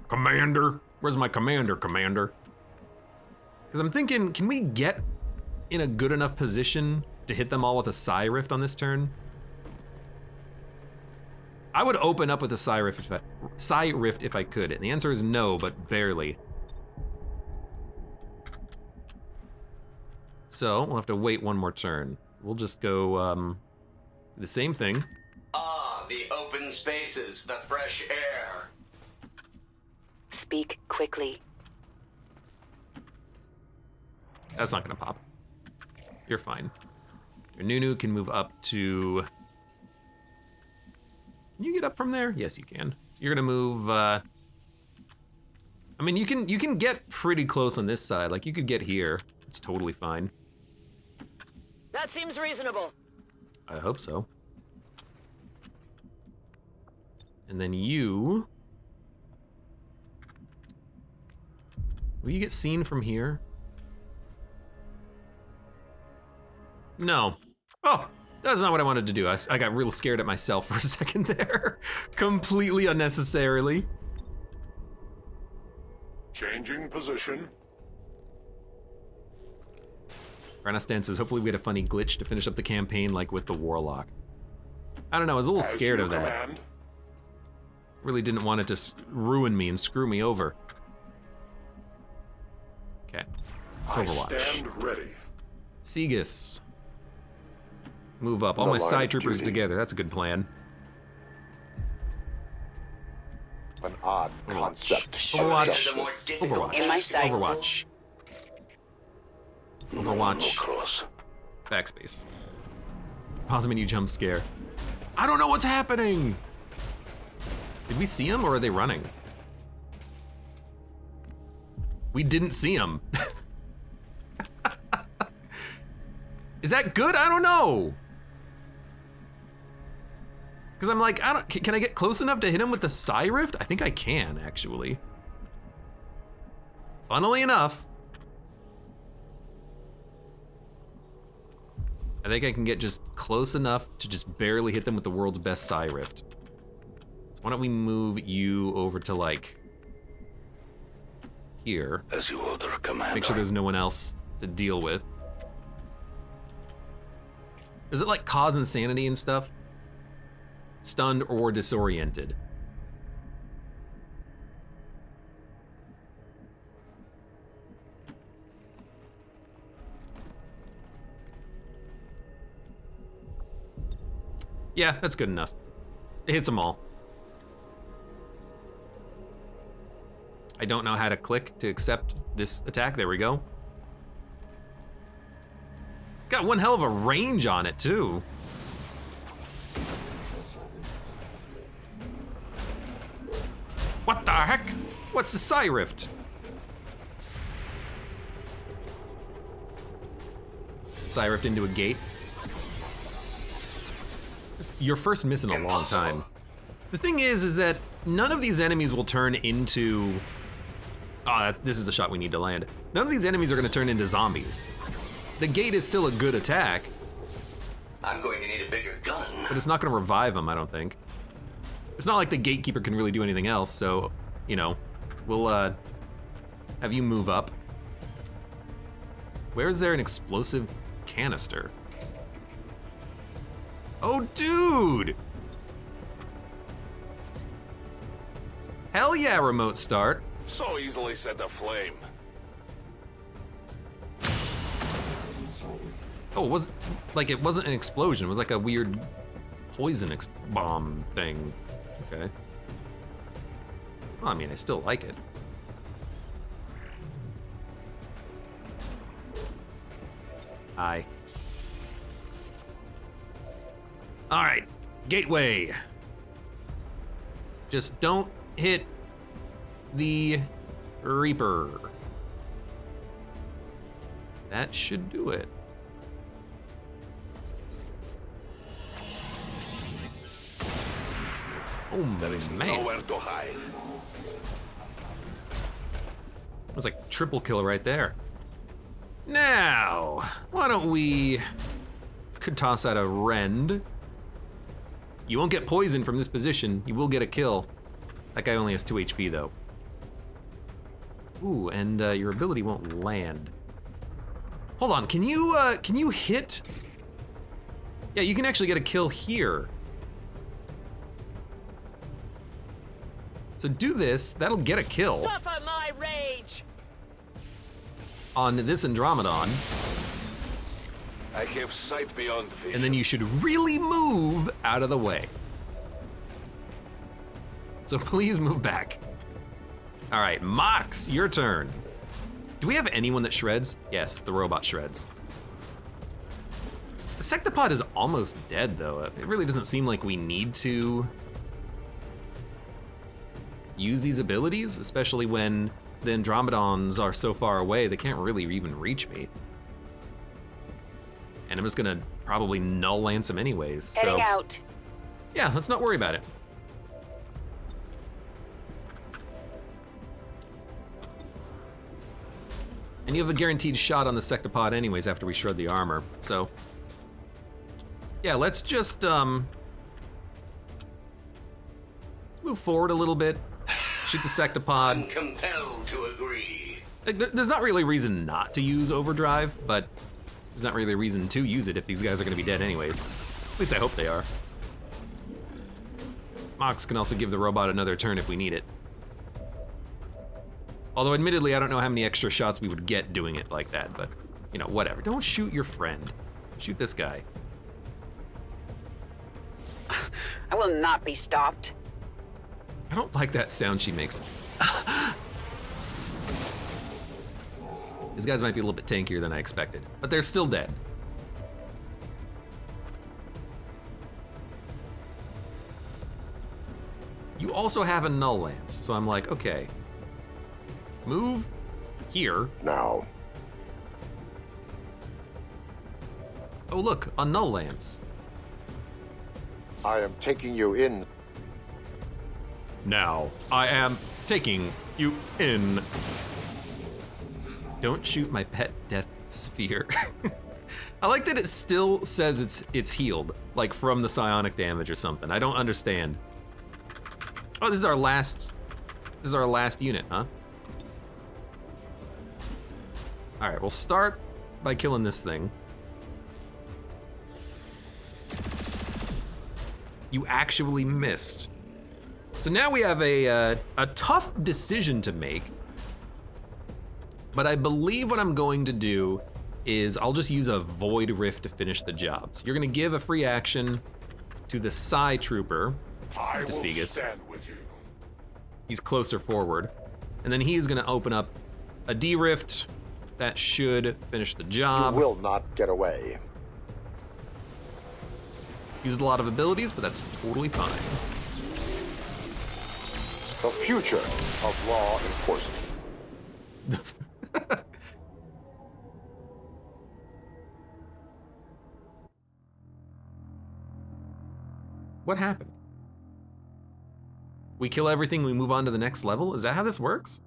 Commander? Where's my commander, commander? Because I'm thinking, can we get in a good enough position to hit them all with a Psi Rift on this turn? I would open up with a Psi Rift if I could, and the answer is no, but barely. So we'll have to wait one more turn. We'll just go the same thing. Ah, the open spaces, the fresh air. Speak quickly. That's not gonna pop. You're fine. Your Nunu can move up to... Can you get up from there? Yes, you can. So you're gonna move, I mean, you can get pretty close on this side. Like, you could get here. It's totally fine. That seems reasonable. I hope so. And then you... Will you get seen from here? No. Oh, that's not what I wanted to do. I got real scared at myself for a second there. Completely unnecessarily. Changing position. Renaissance says, hopefully we get a funny glitch to finish up the campaign like with the Warlock. I don't know, I was a little scared of that. Command. Really didn't want it to ruin me and screw me over. Okay, Overwatch. I stand ready. Seagus. Move up, all The my line side of troopers duty. together, that's a good plan. An odd concept. Overwatch. Justice. Overwatch. In my sight. Overwatch. No Overwatch. cross. Backspace. Pause menu jump scare. I don't know what's happening! Did we see him or are they running? We didn't see him. Is that good? I don't know. Because I'm like, can I get close enough to hit him with the Psi Rift? I think I can, actually. Funnily enough. I think I can get just close enough to just barely hit them with the world's best Psi Rift. So why don't we move you over to, like, here. As you order, Commander. Make sure there's no one else to deal with. Does it, like, cause insanity and stuff? Stunned or disoriented. Yeah, that's good enough. It hits them all. I don't know how to click to accept this attack. There we go. Got one hell of a range on it, too. What the heck? What's a Psi Rift? Psi Rift into a gate. It's your first miss in a long time. The thing is that none of these enemies will turn into... this is a shot we need to land. None of these enemies are gonna turn into zombies. The gate is still a good attack. I'm going to need a bigger gun. But it's not gonna revive them, I don't think. It's not like the gatekeeper can really do anything else, so, you know, we'll have you move up. Where is there an explosive canister? Oh, dude! Hell yeah, remote start. So easily set aflame. Oh, it wasn't an explosion. It was like a weird poison bomb thing. Okay. Well, I mean, I still like it. Hi. All right, gateway. Just don't hit the Reaper. That should do it. Oh man. Nowhere to hide. That was like triple kill right there. Now, why don't we could toss out a rend. You won't get poisoned from this position. You will get a kill. That guy only has 2 HP though. Ooh, and your ability won't land. Hold on, can you hit? Yeah, you can actually get a kill here. So do this, that'll get a kill. Suffer my rage! On this Andromedon. I have sight beyond vision. And then you should really move out of the way. So please move back. All right, Mox, your turn. Do we have anyone that shreds? Yes, the robot shreds. The Sectopod is almost dead though. It really doesn't seem like we need to use these abilities, especially when the Andromedons are so far away, they can't really even reach me. And I'm just gonna probably null lance him anyways. Heading out. Yeah, let's not worry about it. And you have a guaranteed shot on the Sectopod anyways after we shred the armor, so. Yeah, let's just move forward a little bit. Shoot the Sectopod. I'm compelled to agree. There's not really a reason not to use Overdrive, but there's not really a reason to use it if these guys are gonna be dead anyways. At least I hope they are. Mox can also give the robot another turn if we need it. Although admittedly, I don't know how many extra shots we would get doing it like that, but you know, whatever. Don't shoot your friend. Shoot this guy. I will not be stopped. I don't like that sound she makes. These guys might be a little bit tankier than I expected, but they're still dead. You also have a null lance, so I'm like, okay. Move here. Now. Oh look, a null lance. I am taking you in. Now, I am taking you in. Don't shoot my pet death sphere. I like that it still says it's healed, like from the psionic damage or something. I don't understand. Oh, this is our last unit, huh? All right, we'll start by killing this thing. You actually missed. So now we have a tough decision to make, but I believe what I'm going to do is I'll just use a Void Rift to finish the job. So you're gonna give a free action to the Psi Trooper, I will Seagus. stand with you. He's closer forward. And then he's gonna open up a D-Rift. That should finish the job. You will not get away. Used a lot of abilities, but that's totally fine. The future of law enforcement. What happened? We kill everything, we move on to the next level? Is that how this works?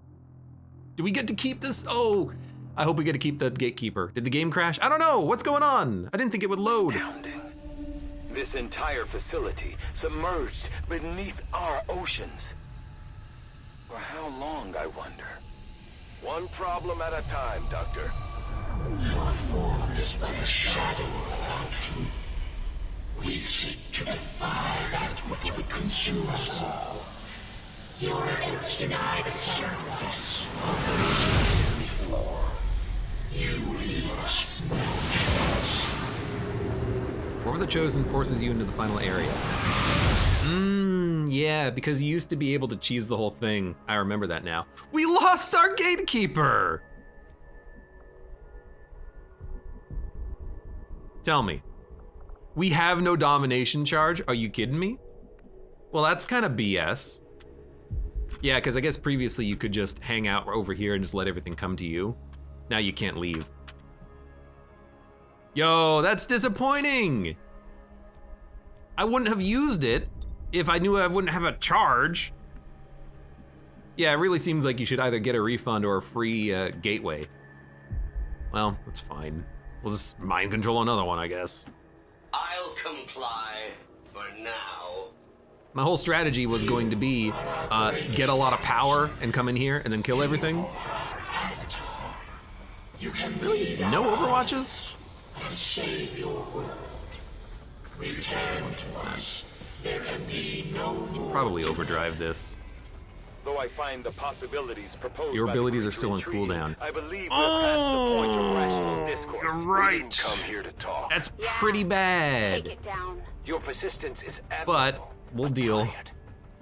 Do we get to keep this? Oh, I hope we get to keep the gatekeeper. Did the game crash? I don't know, what's going on? I didn't think it would load. Astounding. This entire facility submerged beneath our oceans. For how long, I wonder? One problem at a time, Doctor. Your form is but a shadow of our truth. We seek to defy that which would consume us all. Your efforts deny the sacrifice of those before. You leave us no choice. Whoever the chosen forces you into the final area. Yeah, because you used to be able to cheese the whole thing. I remember that now. We lost our gatekeeper! Tell me. We have no domination charge? Are you kidding me? Well, that's kind of BS. Yeah, because I guess previously you could just hang out over here and just let everything come to you. Now you can't leave. Yo, that's disappointing! I wouldn't have used it if I knew I wouldn't have a charge. Yeah, it really seems like you should either get a refund or a free gateway. Well, that's fine. We'll just mind control another one, I guess. I'll comply for now. My whole strategy was going to be get a lot of power and come in here and then kill everything. Really? No Overwatches? And save your world. Return to us. There can be no more. Probably overdrive this. Though I find the possibilities proposed Your by abilities the are still on creature cooldown. I believe we're past the point of rational discourse. You're right. We didn't come here to talk. That's pretty bad. Take it down. Your persistence is But admirable. we'll deal.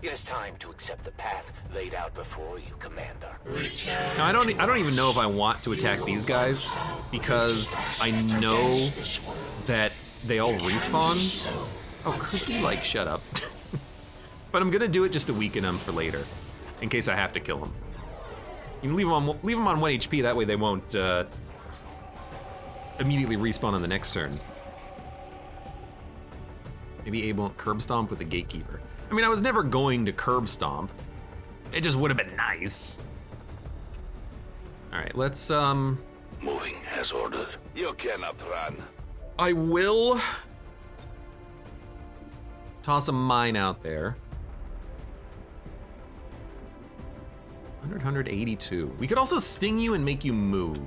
It is time to accept the path laid out before you, Commander. Now, I don't even know if I want to attack these guys because I know that they all respawn. Oh, could you like shut up? But I'm gonna do it just to weaken them for later, in case I have to kill them. You can leave them on 1 HP. That way they won't immediately respawn on the next turn. Maybe Abe won't curb stomp with the gatekeeper. I mean, I was never going to curb stomp. It just would have been nice. All right, let's Moving as ordered. You cannot run. I will toss a mine out there. 182. We could also sting you and make you move,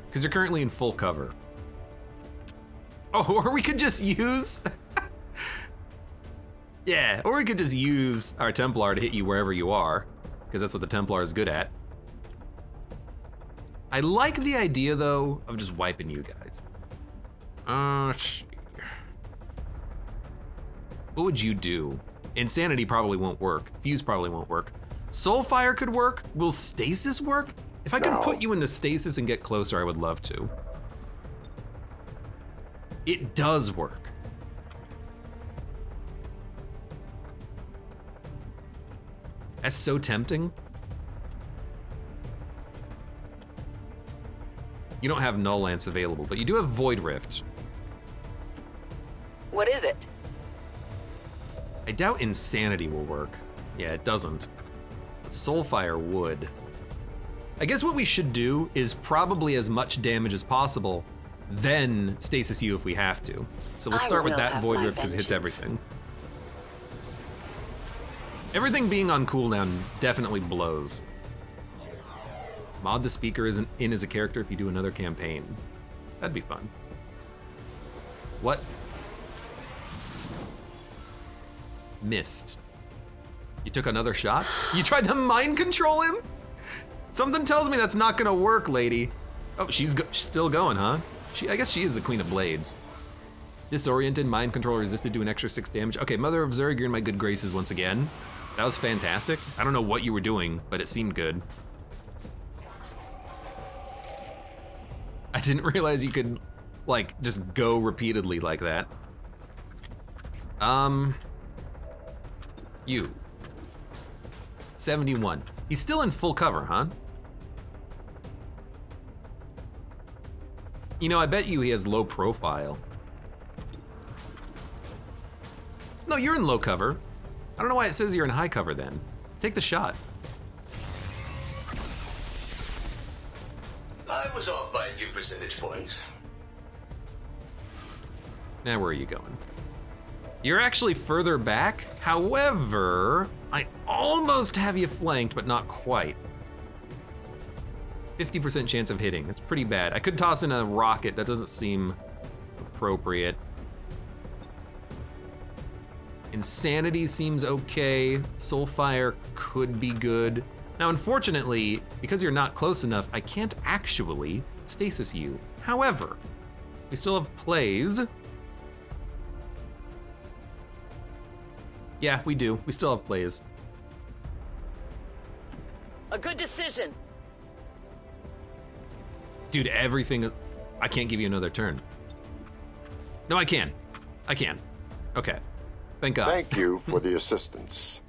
because you're currently in full cover. Oh, or we could just use... Yeah, or we could just use our Templar to hit you wherever you are, because that's what the Templar is good at. I like the idea, though, of just wiping you guys. What would you do? Insanity probably won't work. Fuse probably won't work. Soulfire could work. Will Stasis work? If I could put you into Stasis and get closer, I would love to. It does work. That's so tempting. You don't have Null Lance available, but you do have Void Rift. What is it? I doubt Insanity will work. Yeah, it doesn't. But Soulfire would. I guess what we should do is probably as much damage as possible, then Stasis you if we have to. So we'll start with that Void Rift because it hits everything. Everything being on cooldown definitely blows. Mod the speaker isn't in as a character if you do another campaign. That'd be fun. What? Missed. You took another shot? You tried to mind control him? Something tells me that's not gonna work, lady. Oh, she's still going, huh? I guess she is the Queen of Blades. Disoriented, mind control resisted to an extra 6 damage. Okay, Mother of Zerg, you're in my good graces once again. That was fantastic. I don't know what you were doing, but it seemed good. I didn't realize you could, like, just go repeatedly like that. You. 71. He's still in full cover, huh? You know, I bet you he has low profile. No, you're in low cover. I don't know why it says you're in high cover then. Take the shot. I was off by a few percentage points. Now where are you going? You're actually further back. However, I almost have you flanked, but not quite. 50% chance of hitting. That's pretty bad. I could toss in a rocket. That doesn't seem appropriate. Insanity seems okay. Soulfire could be good. Now, unfortunately, because you're not close enough, I can't actually stasis you. However, we still have plays. Yeah, we do. We still have plays. A good decision. Dude, everything... I can't give you another turn. No, I can. I can. Okay. Thank God. Thank you for the assistance.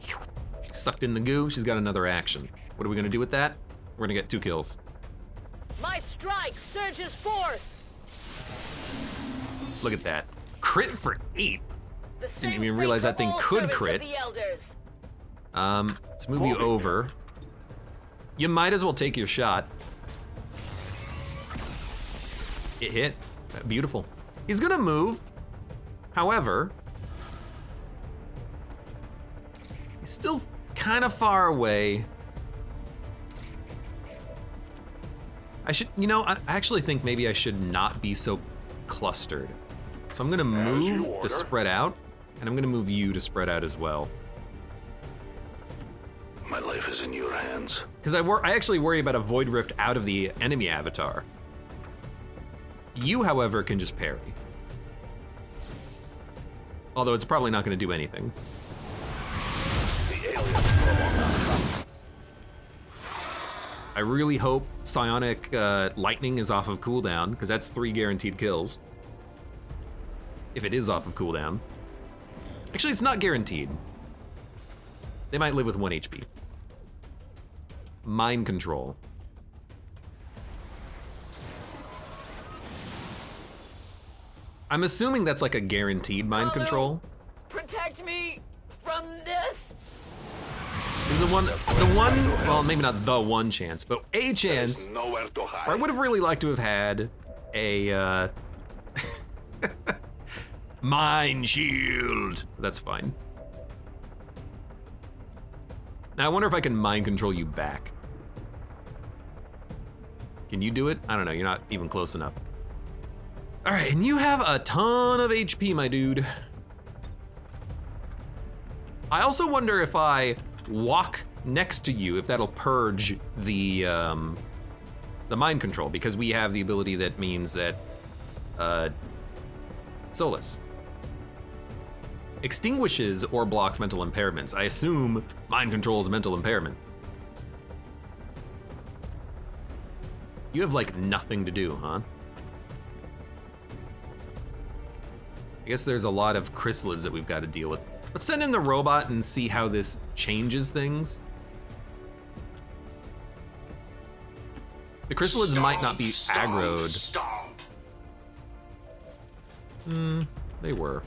She's sucked in the goo. She's got another action. What are we gonna do with that? We're gonna get 2 kills. My strike surges forth. Look at that. Crit for 8. The Didn't same even realize fate that thing for all could servants of crit. the elders. Let's move you over. You might as well take your shot. It hit. Beautiful. He's gonna move. However, he's still kind of far away. I should, you know, I actually think maybe I should not be so clustered. So I'm gonna move to spread out, and I'm gonna move you to spread out as well. My life is in your hands. Because I actually worry about a Void Rift out of the enemy avatar. You, however, can just parry. Although it's probably not going to do anything. I really hope Psionic Lightning is off of cooldown, because that's 3 guaranteed kills. If it is off of cooldown. Actually, it's not guaranteed. They might live with 1 HP. Mind control. I'm assuming that's like a guaranteed mind control. Protect me from this. Is the one, well, maybe not the one chance, but a chance. Nowhere to hide. I would have really liked to have had a mind shield. That's fine. Now I wonder if I can mind control you back. Can you do it? I don't know, you're not even close enough. All right, and you have a ton of HP, my dude. I also wonder if I walk next to you, if that'll purge the mind control, because we have the ability that means that Solus extinguishes or blocks mental impairments. I assume mind control is a mental impairment. You have like nothing to do, huh? I guess there's a lot of chrysalids that we've got to deal with. Let's send in the robot and see how this changes things. The chrysalids might not be aggroed. They were.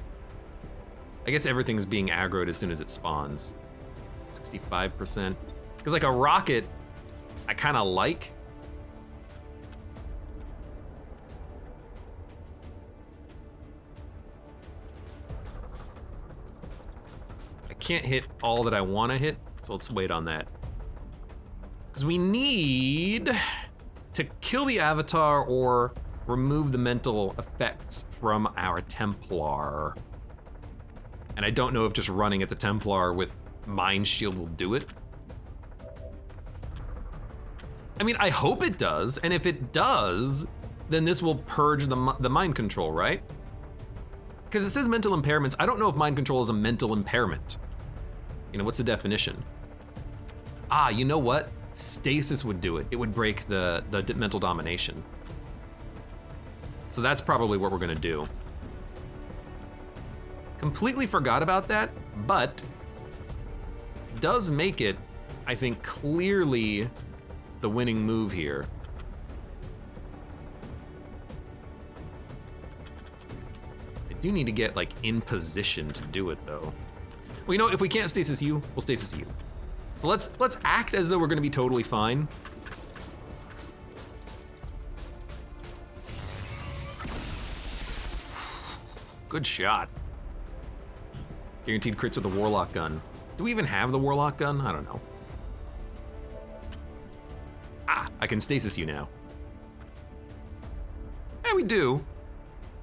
I guess everything's being aggroed as soon as it spawns. 65%. Because like a rocket, I kind of like. Can't hit all that I want to hit, so let's wait on that. Because we need to kill the avatar or remove the mental effects from our Templar. And I don't know if just running at the Templar with Mind Shield will do it. I mean, I hope it does, and if it does, then this will purge the mind control, right? Because it says mental impairments. I don't know if mind control is a mental impairment. You know, what's the definition? Ah, you know what? Stasis would do it. It would break the mental domination. So that's probably what we're gonna do. Completely forgot about that, but it does make it, I think, clearly the winning move here. I do need to get like in position to do it though. Well, you know, if we can't stasis you, we'll stasis you. So let's act as though we're gonna be totally fine. Good shot. Guaranteed crits with the Warlock gun. Do we even have the Warlock gun? I don't know. Ah, I can stasis you now. Yeah, we do.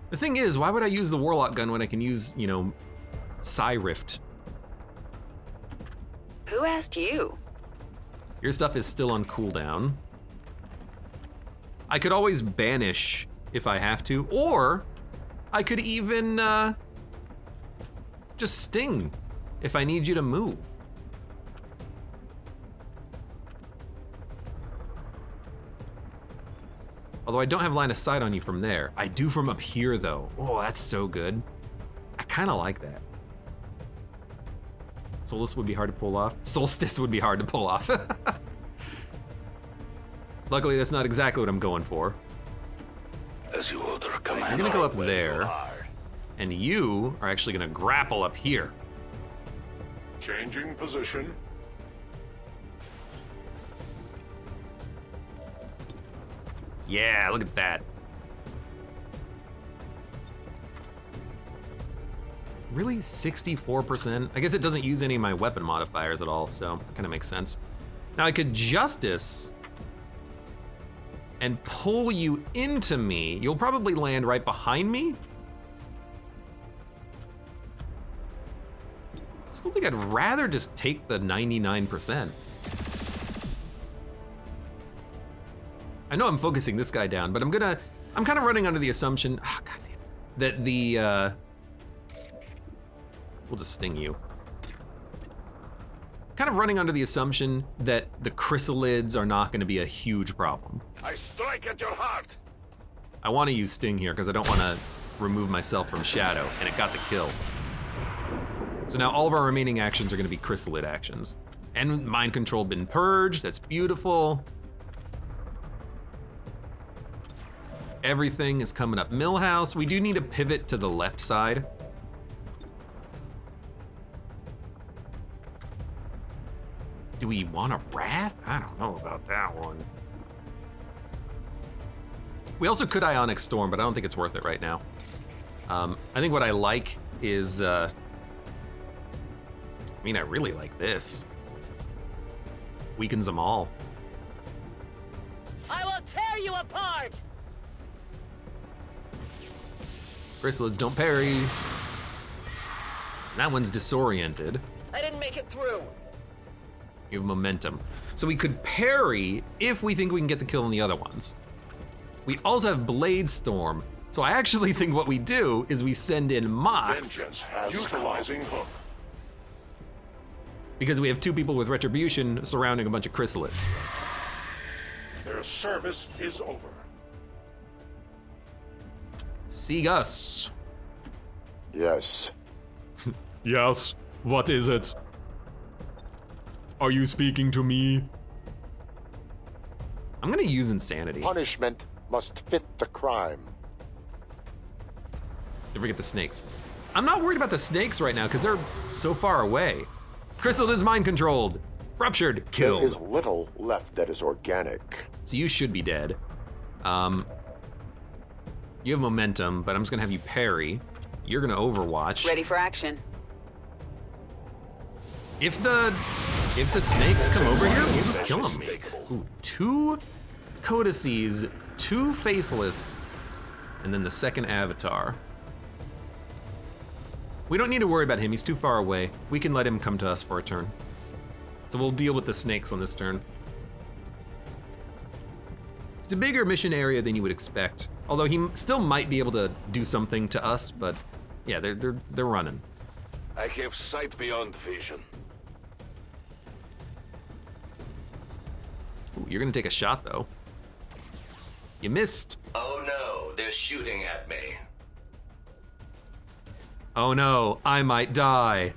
The thing is, why would I use the Warlock gun when I can use, you know, Psi Rift? Who asked you? Your stuff is still on cooldown. I could always banish if I have to, or I could even just sting if I need you to move. Although I don't have line of sight on you from there. I do from up here though. Oh, that's so good. I kind of like that. Solstice would be hard to pull off. Solstice would be hard to pull off. Luckily, that's not exactly what I'm going for. As you order, You're gonna go up there, and you are actually gonna grapple up here. Changing position. Yeah, look at that. Really, 64%? I guess it doesn't use any of my weapon modifiers at all, so it kind of makes sense. Now I could Justice and pull you into me. You'll probably land right behind me. Still think I'd rather just take the 99%. I know I'm focusing this guy down, but I'm kind of running under the assumption, oh, God damn, that the, we'll just sting you. Kind of running under the assumption that the chrysalids are not going to be a huge problem. I strike at your heart. I want to use sting here because I don't want to remove myself from shadow, and it got the kill. So now all of our remaining actions are going to be chrysalid actions. And mind control been purged, that's beautiful. Everything is coming up Millhouse. We do need to pivot to the left side. Do we want a Wrath? I don't know about that one. We also could Ionic Storm, but I don't think it's worth it right now. I think what I like is, I mean, I really like this. Weakens them all. I will tear you apart! Chrysalids don't parry. That one's disoriented. I didn't make it through. You have momentum. So we could parry if we think we can get the kill on the other ones. We also have Blade Storm. So I actually think what we do is we send in Mox. Utilizing hook. Because we have two people with Retribution surrounding a bunch of chrysalids. Their service is over. See us. Yes. Yes. What is it? Are you speaking to me? I'm gonna use Insanity. Punishment must fit the crime. Don't forget the snakes. I'm not worried about the snakes right now because they're so far away. Crystal is mind controlled. Ruptured. Killed. There is little left that is organic. So you should be dead. You have momentum, but I'm just gonna have you parry. You're gonna Overwatch. Ready for action. If the snakes come over here, we'll just kill them. Ooh, 2 Codices, 2 Faceless, and then the second Avatar. We don't need to worry about him, he's too far away. We can let him come to us for a turn. So we'll deal with the snakes on this turn. It's a bigger mission area than you would expect. Although he still might be able to do something to us, but yeah, they're running. I have sight beyond vision. Ooh, you're gonna take a shot though. You missed. Oh no, they're shooting at me. Oh no, I might die.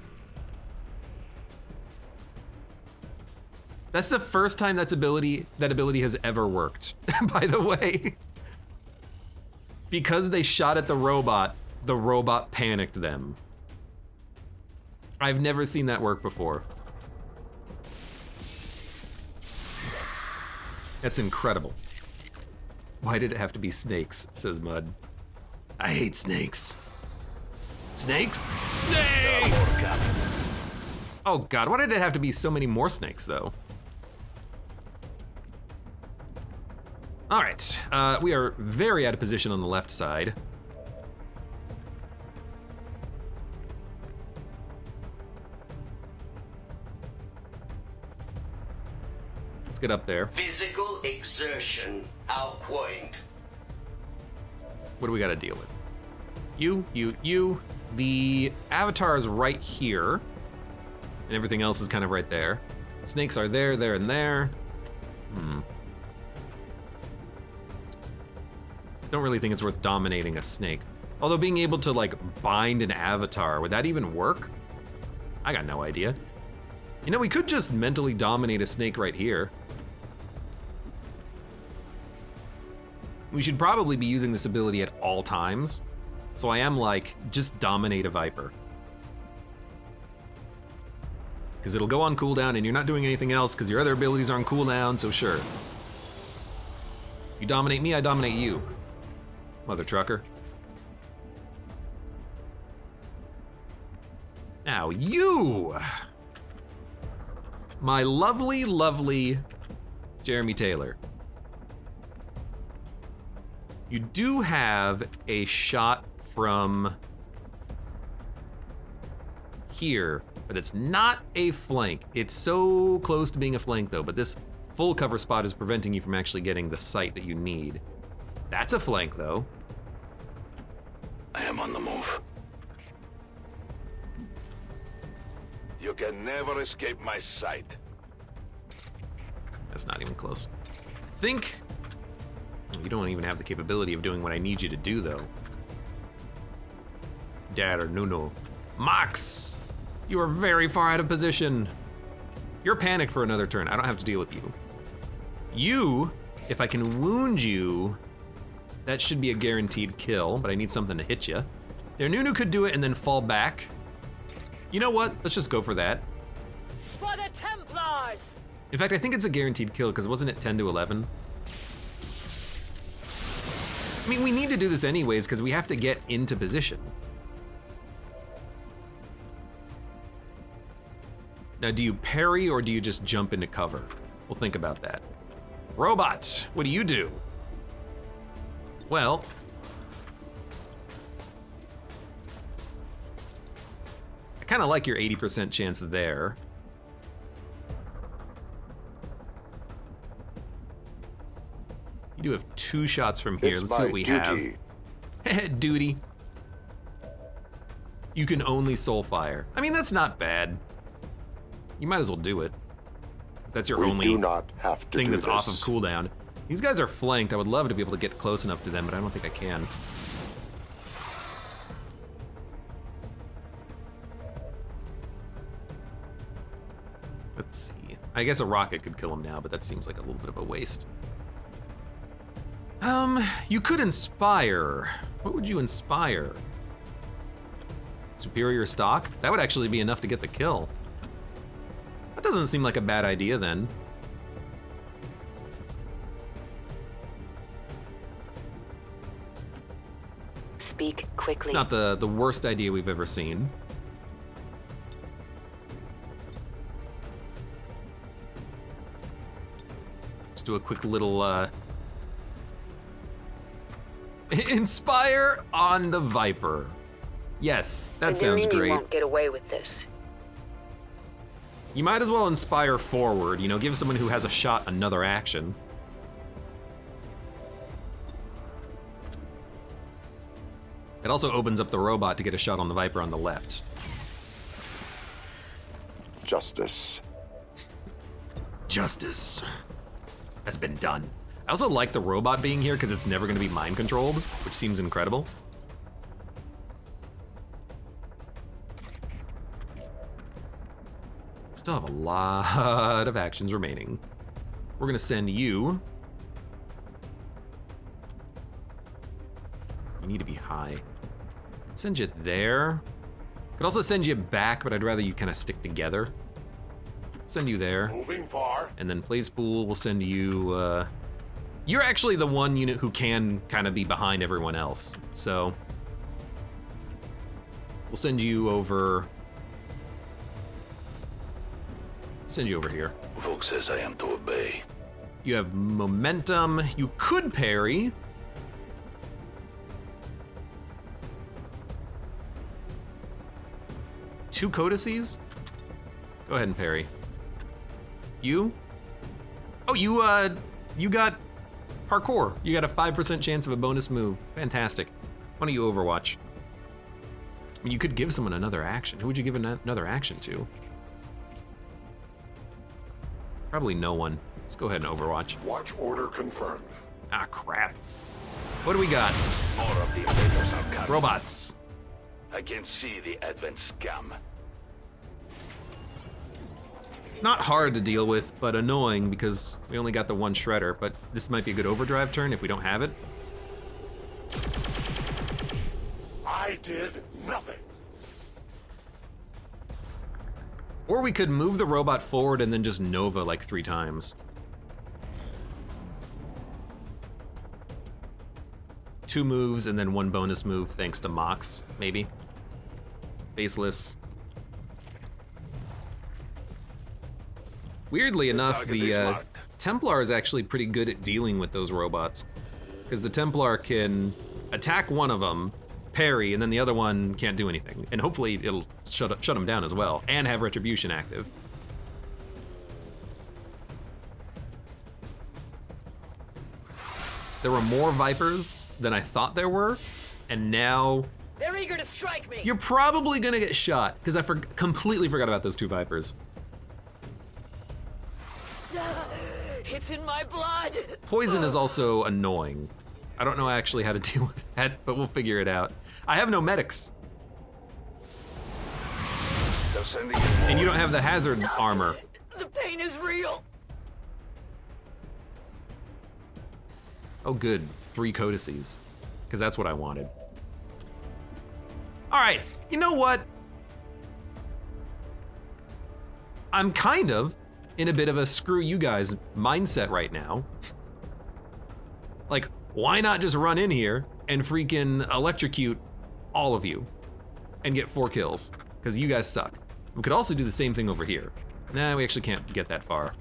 That's the first time that ability has ever worked, by the way. Because they shot at the robot panicked them. I've never seen that work before. That's incredible. Why did it have to be snakes, says Mud. I hate snakes. Snakes? Snakes! Oh God, why did it have to be so many more snakes though? All right, we are very out of position on the left side. get up there. Physical exertion outpoint. What do we got to deal with? You. The avatar is right here, and everything else is kind of right there. Snakes are there, and there. Don't really think it's worth dominating a snake. Although being able to, like, bind an avatar, would that even work? I got no idea. You know, we could just mentally dominate a snake right here. We should probably be using this ability at all times. So I am like, just dominate a Viper. Because it'll go on cooldown and you're not doing anything else because your other abilities are on cooldown, so sure. You dominate me, I dominate you. Mother trucker. Now you! My lovely, lovely Jeremy Taylor. You do have a shot from here, but it's not a flank. It's so close to being a flank though, but this full cover spot is preventing you from actually getting the sight that you need. That's a flank though. I am on the move. You can never escape my sight. That's not even close. I think you don't even have the capability of doing what I need you to do though. Dad or Nuno. Mox! You are very far out of position. You're panicked for another turn. I don't have to deal with you. You, if I can wound you, that should be a guaranteed kill, but I need something to hit you. There, Nunu could do it and then fall back. You know what? Let's just go for that. For the Templars! In fact, I think it's a guaranteed kill, because wasn't it 10 to 11? I mean, we need to do this anyways, because we have to get into position. Now, do you parry or do you just jump into cover? We'll think about that. Robot, what do you do? Well, I kind of like your 80% chance there. You do have 2 shots from here. Let's see what we have. Duty. You can only soul fire. I mean, that's not bad. You might as well do it. That's your only thing that's off of cooldown. These guys are flanked. I would love to be able to get close enough to them, but I don't think I can. Let's see. I guess a rocket could kill him now, but that seems like a little bit of a waste. You could inspire. What would you inspire? Superior stock? That would actually be enough to get the kill. That doesn't seem like a bad idea then. Speak quickly. Not the worst idea we've ever seen. Just do a quick little inspire on the Viper. Yes, that sounds great. You won't get away with this. You might as well inspire forward, you know, give someone who has a shot another action. It also opens up the robot to get a shot on the Viper on the left. Justice. Justice has been done. I also like the robot being here because it's never going to be mind controlled, which seems incredible. Still have a lot of actions remaining. We're gonna send you. You need to be high. Send you there. Could also send you back, but I'd rather you kind of stick together. Send you there. Moving far. And then Plays Pool will send you, you're actually the one unit who can kind of be behind everyone else. So we'll send you over. Send you over here. Volk says I am to obey. You have momentum. You could parry. Two codices? Go ahead and parry. You? Oh, you got parkour. You got a 5% chance of a bonus move. Fantastic. Why don't you Overwatch? I mean, you could give someone another action. Who would you give another action to? Probably no one. Let's go ahead and Overwatch. Watch order confirmed. Ah, crap. What do we got? More of the invaders are coming. Robots. I can see the advent scum. Not hard to deal with, but annoying because we only got the one shredder, but this might be a good overdrive turn if we don't have it. I did nothing. Or we could move the robot forward and then just Nova like 3 times. 2 moves and then 1 bonus move thanks to Mox, maybe. Faceless. Weirdly enough, the Templar is actually pretty good at dealing with those robots. Because the Templar can attack one of them, parry, and then the other one can't do anything. And hopefully it'll shut them down as well, and have Retribution active. There were more Vipers than I thought there were, and now... They're eager to strike me! You're probably gonna get shot, because I completely forgot about those 2 Vipers. It's in my blood! Poison is also annoying. I don't know actually how to deal with that, but we'll figure it out. I have no medics. And you don't have the hazard armor. The pain is real! Oh good, 3 codices. Because that's what I wanted. Alright, you know what? I'm kind of in a bit of a screw you guys mindset right now. Like, why not just run in here and freaking electrocute all of you and get 4 kills? Because you guys suck. We could also do the same thing over here. Nah, we actually can't get that far.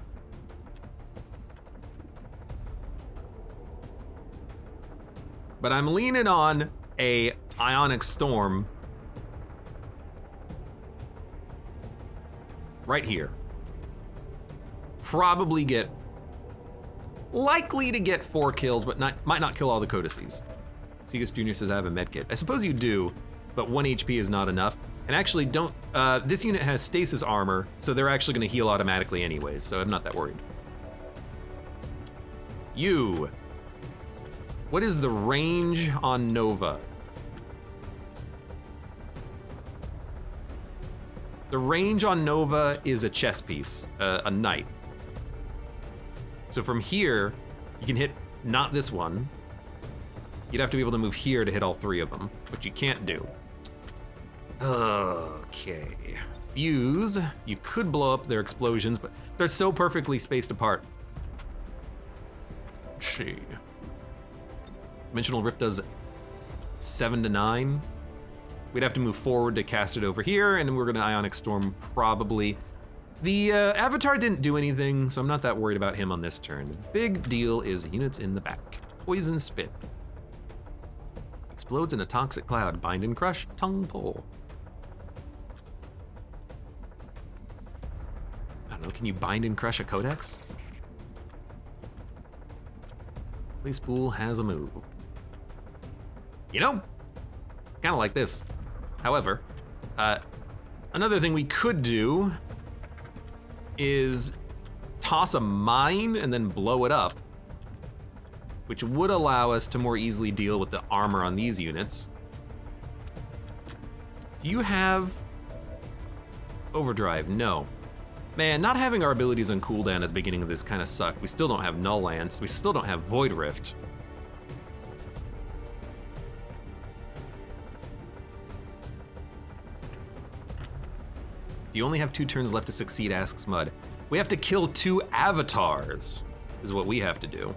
But I'm leaning on a Ionic Storm right here. Probably likely to get 4 kills, but might not kill all the codices. Segus Jr. says I have a medkit. I suppose you do, but 1 HP is not enough. And actually don't, this unit has stasis armor, so they're actually gonna heal automatically anyways, so I'm not that worried. You. What is the range on Nova? The range on Nova is a chess piece, a knight. So from here, you can hit not this one. You'd have to be able to move here to hit all 3 of them, which you can't do. Okay. Fuse, you could blow up their explosions, but they're so perfectly spaced apart. Let's see. Dimensional Rift does 7 to 9. We'd have to move forward to cast it over here, and we're gonna Ionic Storm probably. The Avatar didn't do anything, so I'm not that worried about him on this turn. The big deal is units in the back. Poison Spit. Explodes in a toxic cloud. Bind and Crush. Tongue Pull. I don't know, can you bind and crush a Codex? Play Spool has a move. You know, kind of like this. However, another thing we could do is toss a mine and then blow it up, which would allow us to more easily deal with the armor on these units. Do you have overdrive? No. Man, not having our abilities on cooldown at the beginning of this kind of sucked. We still don't have Null Lance. We still don't have Void Rift. You only have 2 turns left to succeed, asks Mud. We have to kill 2 avatars, is what we have to do.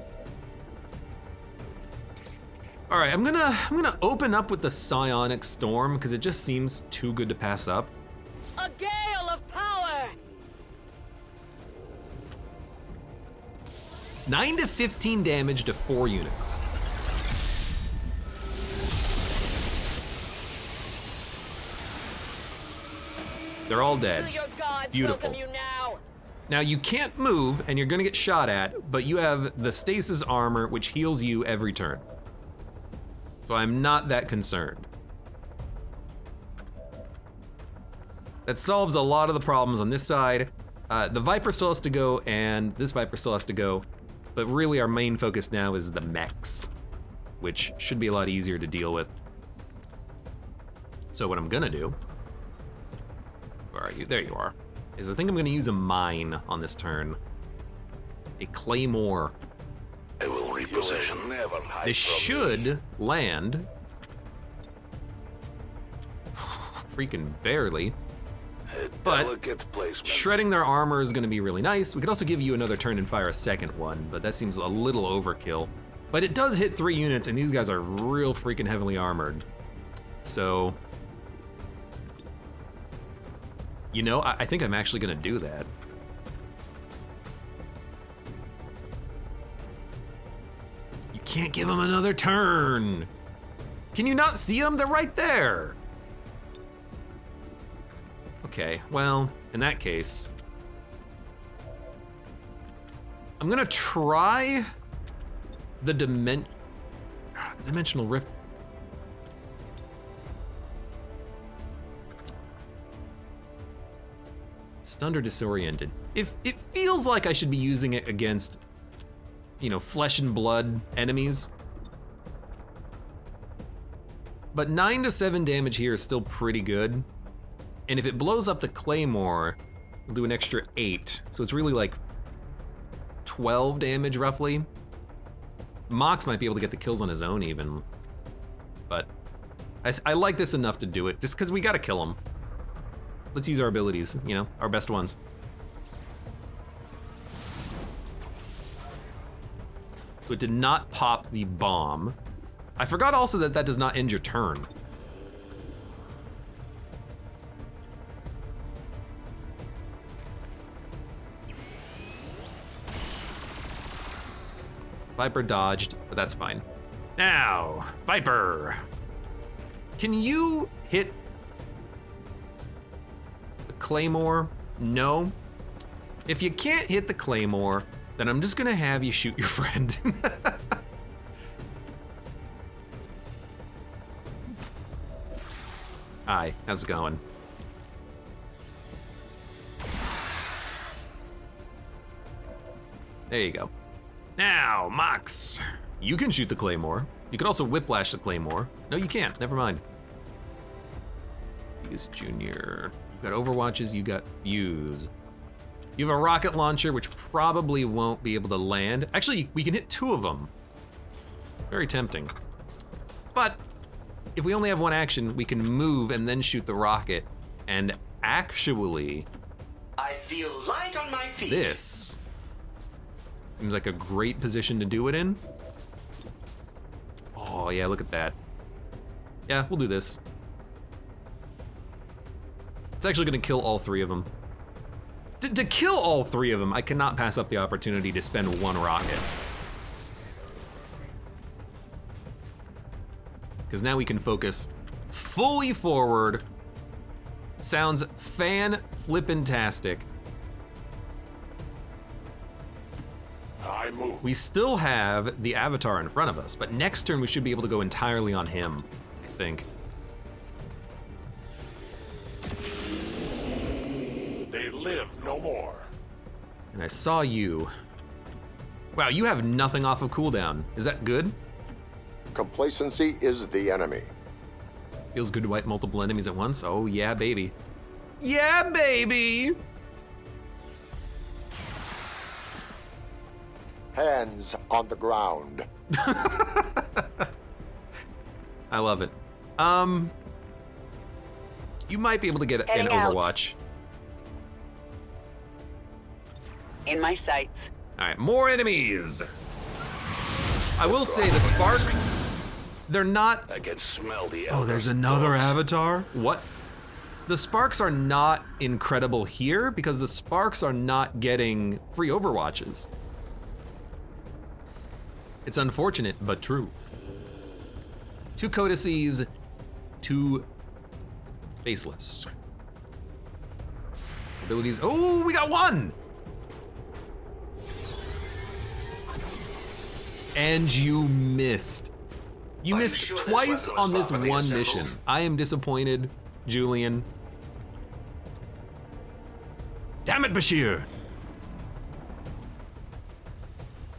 All right, I'm gonna open up with the Psionic Storm because it just seems too good to pass up. A gale of power! 9 to 15 damage to 4 units. They're all dead. Your gods Beautiful. welcome you now. Now you can't move and you're gonna get shot at, but you have the stasis armor which heals you every turn. So I'm not that concerned. That solves a lot of the problems on this side. The Viper still has to go and this Viper still has to go, but really our main focus now is the mechs, which should be a lot easier to deal with. So what I'm gonna do, where are you? There you are. Is I think I'm gonna use a mine on this turn. A claymore. I will reposition. Never hide. This should land. Freaking barely. But shredding their armor is gonna be really nice. We could also give you another turn and fire a second one, but that seems a little overkill. But it does hit 3 units and these guys are real freaking heavily armored. So, you know, I think I'm actually gonna do that. You can't give them another turn. Can you not see them? They're right there. Okay, well, in that case, I'm gonna try the dimensional rift. Stunned or disoriented. If it feels like I should be using it against, you know, flesh and blood enemies. But 9 to 7 damage here is still pretty good. And if it blows up the claymore, we'll do an extra 8. So it's really like 12 damage roughly. Mox might be able to get the kills on his own even. But I like this enough to do it, just because we gotta kill him. Let's use our abilities, you know, our best ones. So it did not pop the bomb. I forgot also that that does not end your turn. Viper dodged, but that's fine. Now, Viper, can you hit the claymore? No. If you can't hit the claymore, then I'm just gonna have you shoot your friend. Hi, how's it going? There you go. Now, Mox, you can shoot the claymore. You could also whiplash the claymore. No, you can't, never mind. Fuse Junior. You've got overwatches, you got Fuse. You have a rocket launcher, which probably won't be able to land. Actually, we can hit 2 of them. Very tempting. But if we only have 1 action, we can move and then shoot the rocket. And actually, I feel light on my feet. This seems like a great position to do it in. Oh yeah, look at that. Yeah, we'll do this. It's actually gonna kill all 3 of them. To kill all 3 of them, I cannot pass up the opportunity to spend 1 rocket. Because now we can focus fully forward. Sounds fan-flippin-tastic. We still have the Avatar in front of us, but next turn we should be able to go entirely on him, I think. They live no more. And I saw you. Wow, you have nothing off of cooldown. Is that good? Complacency is the enemy. Feels good to wipe multiple enemies at once? Oh yeah, baby. Yeah, baby! Hands on the ground. I love it. You might be able to get an Overwatch. In my sights. All right, more enemies. I will say the sparks, they're not. I can smell the. Oh, there's another Avatar? What? The sparks are not incredible here because the sparks are not getting free Overwatches. It's unfortunate, but true. 2 codices, 2 faceless. Abilities, oh, we got 1! And you missed. You missed sure this twice weapon was on this properly one assembled? mission. I am disappointed, Julian. Damn it, Bashir!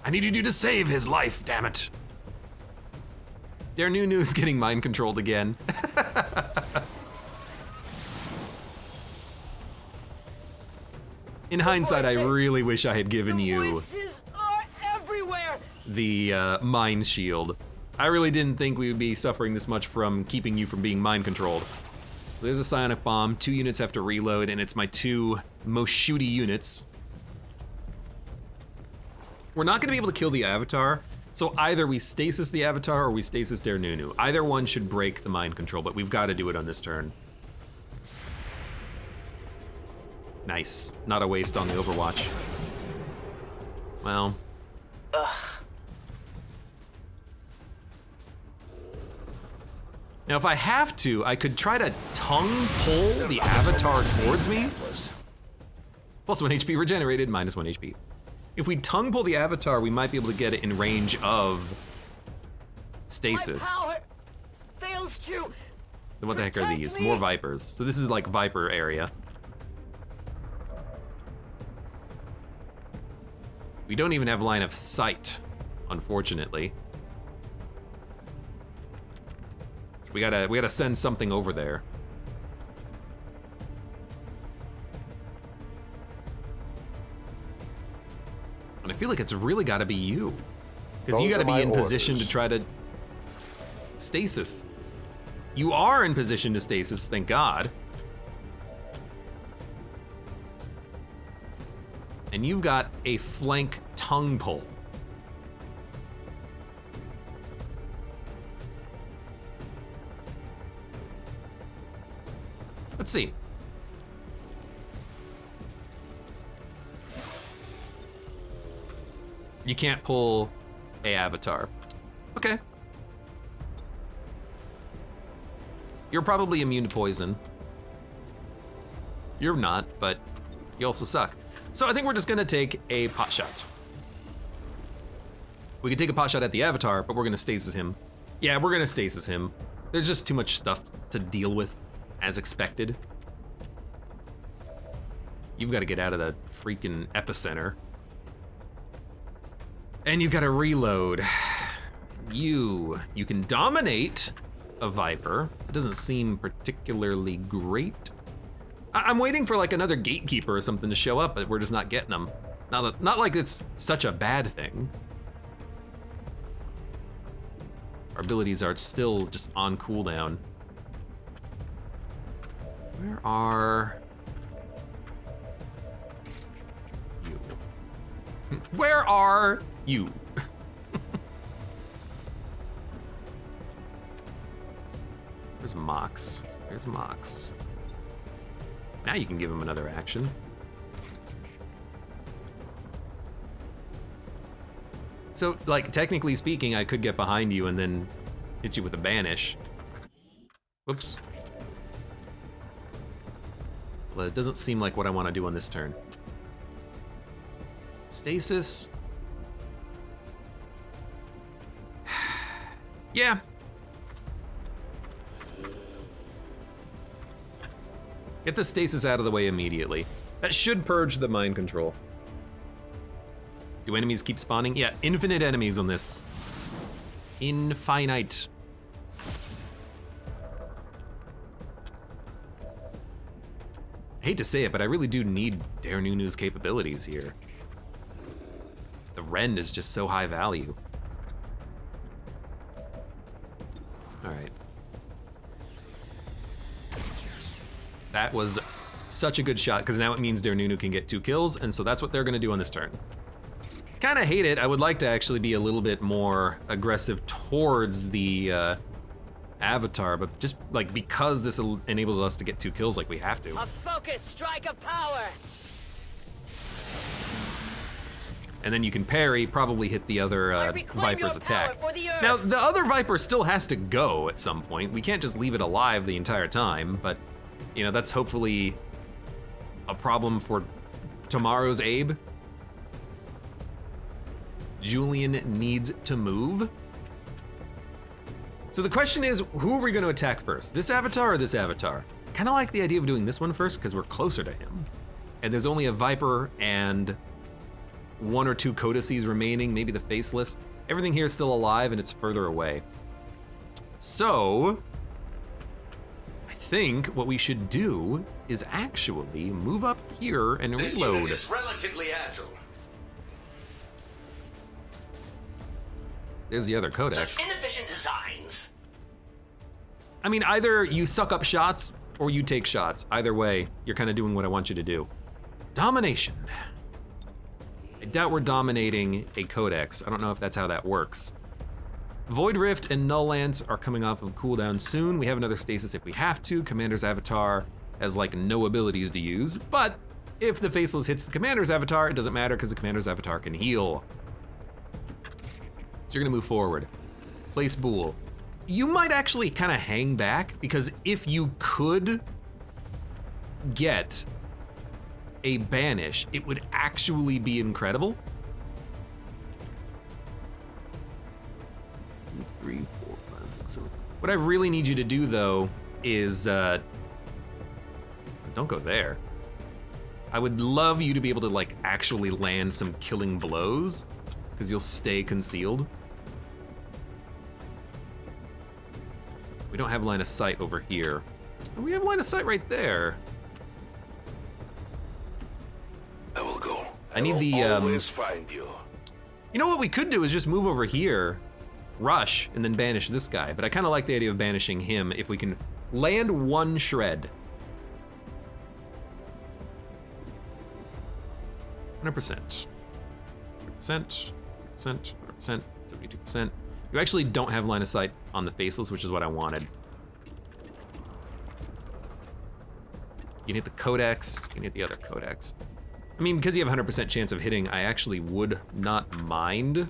I needed you to save his life, damn it. Their new is getting mind controlled again. In hindsight, I really wish I had given you Voices are everywhere. the mind shield. I really didn't think we would be suffering this much from keeping you from being mind controlled. So there's a psionic bomb, 2 units have to reload, and it's my 2 most shooty units. We're not gonna be able to kill the Avatar, so either we stasis the Avatar or we stasis Der Nunu. Either one should break the mind control, but we've gotta do it on this turn. Nice, not a waste on the Overwatch. Well. Now if I have to, I could try to tongue pull the Avatar towards me. Plus 1 HP regenerated, minus 1 HP. If we tongue pull the Avatar, we might be able to get it in range of stasis. My power fails to. Then what the heck are these? More Vipers. So this is like Viper area. We don't even have line of sight, unfortunately. We gotta send something over there. And I feel like it's really gotta be you. Because you gotta be in position to try to stasis. You are in position to stasis, thank God. And you've got a flank tongue pull. Let's see. You can't pull a Avatar. Okay. You're probably immune to poison. You're not, but you also suck. So I think we're just gonna take a pot shot. We could take a pot shot at the Avatar, but we're gonna stasis him. Yeah, we're gonna stasis him. There's just too much stuff to deal with, as expected. You've gotta get out of the freaking epicenter. And you gotta reload. You can dominate a Viper. It doesn't seem particularly great. I'm waiting for like another gatekeeper or something to show up, but we're just not getting them. Not like it's such a bad thing. Our abilities are still just on cooldown. Where are you? Where are you? There's Mox. There's Mox. Now you can give him another action. So, like, technically speaking, I could get behind you and then hit you with a banish. Whoops. Well, it doesn't seem like what I want to do on this turn. Stasis. Yeah. Get the stasis out of the way immediately. That should purge the mind control. Do enemies keep spawning? Yeah, infinite enemies on this. Infinite. I hate to say it, but I really do need Der Nunu's capabilities here. The Rend is just so high value. All right. That was such a good shot, because now it means Der Nunu can get 2 kills, and so that's what they're gonna do on this turn. Kinda hate it. I would like to actually be a little bit more aggressive towards the Avatar, but just like because this enables us to get 2 kills, like we have to. A focused strike of power. And then you can parry, probably hit the other Viper's attack. Now, the other Viper still has to go at some point. We can't just leave it alive the entire time, but you know, that's hopefully a problem for tomorrow's Abe. Julian needs to move. So the question is, who are we going to attack first? This avatar or this avatar? Kind of like the idea of doing this one first because we're closer to him. And there's only a Viper and 1 or 2 codices remaining, maybe the Faceless. Everything here is still alive and it's further away. So, I think what we should do is actually move up here and This reload. unit is relatively agile. There's the other codex. Such inefficient designs. I mean, either you suck up shots or you take shots. Either way, you're kind of doing what I want you to do. Domination. I doubt we're dominating a codex. I don't know if that's how that works. Void Rift and Null Lance are coming off of cooldown soon. We have another stasis if we have to. Commander's Avatar has like no abilities to use, but if the Faceless hits the Commander's Avatar, it doesn't matter because the Commander's Avatar can heal. So you're gonna move forward. Place Bool. You might actually kind of hang back because if you could get a banish, it would actually be incredible. 2, 3, 4, 5, 6, 7. What I really need you to do though is, don't go there. I would love you to be able to like actually land some killing blows because you'll stay concealed. We don't have line of sight over here. We have line of sight right there. I will go. I need the, always find you. You know what we could do is just move over here, rush, and then banish this guy. But I kind of like the idea of banishing him if we can land 1 shred. 100%. 100%, 72%. You actually don't have line of sight on the Faceless, which is what I wanted. You can hit the Codex, you can hit the other Codex. I mean, because you have a 100% chance of hitting, I actually would not mind.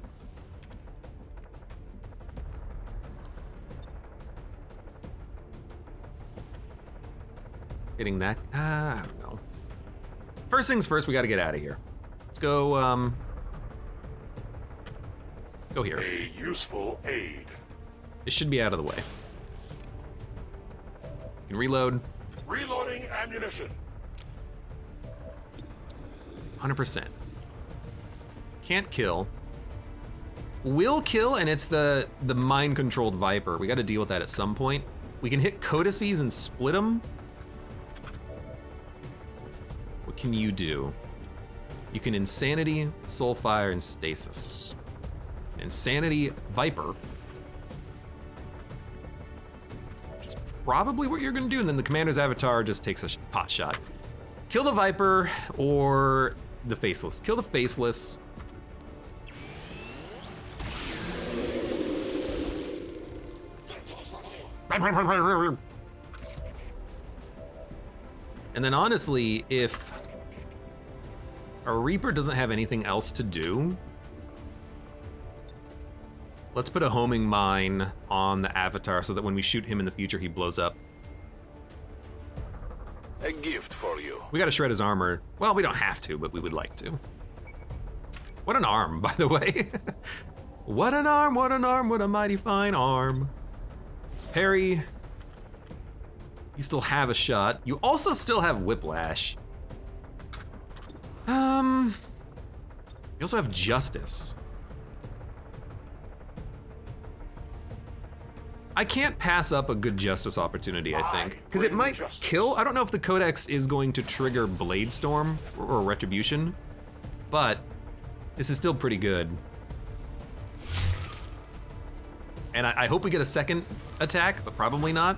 Hitting that, I don't know. First things first, we gotta get out of here. Let's go, go here. A useful aid. This should be out of the way. You can reload. Reloading ammunition. 100%. Can't kill. Will kill, and it's the mind-controlled Viper. We gotta deal with that at some point. We can hit codices and split them. What can you do? You can Insanity, Soulfire, and Stasis. Insanity, Viper. Which is probably what you're gonna do, and then the Commander's Avatar just takes a pot shot. Kill the Viper, or the Faceless. Kill the Faceless. And then honestly, if a Reaper doesn't have anything else to do, let's put a homing mine on the Avatar so that when we shoot him in the future, he blows up. A gift for you. We gotta shred his armor. Well, we don't have to, but we would like to. What an arm, by the way. What an arm, what an arm, what a mighty fine arm. Parry. You still have a shot. You also still have Whiplash. You also have Justice. I can't pass up a good Justice opportunity, I think. Because it might kill. I don't know if the Codex is going to trigger Blade Storm or Retribution, but this is still pretty good. And I hope we get a second attack, but probably not.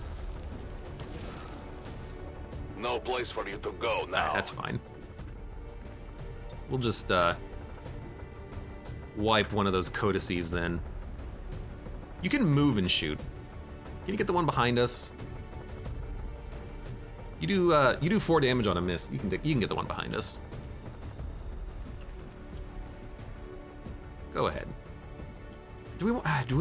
No place for you to go now. That's fine. We'll just wipe one of those codices then. You can move and shoot. Can you get the one behind us? You do 4 damage on a miss. You can get the one behind us. Go ahead. Do we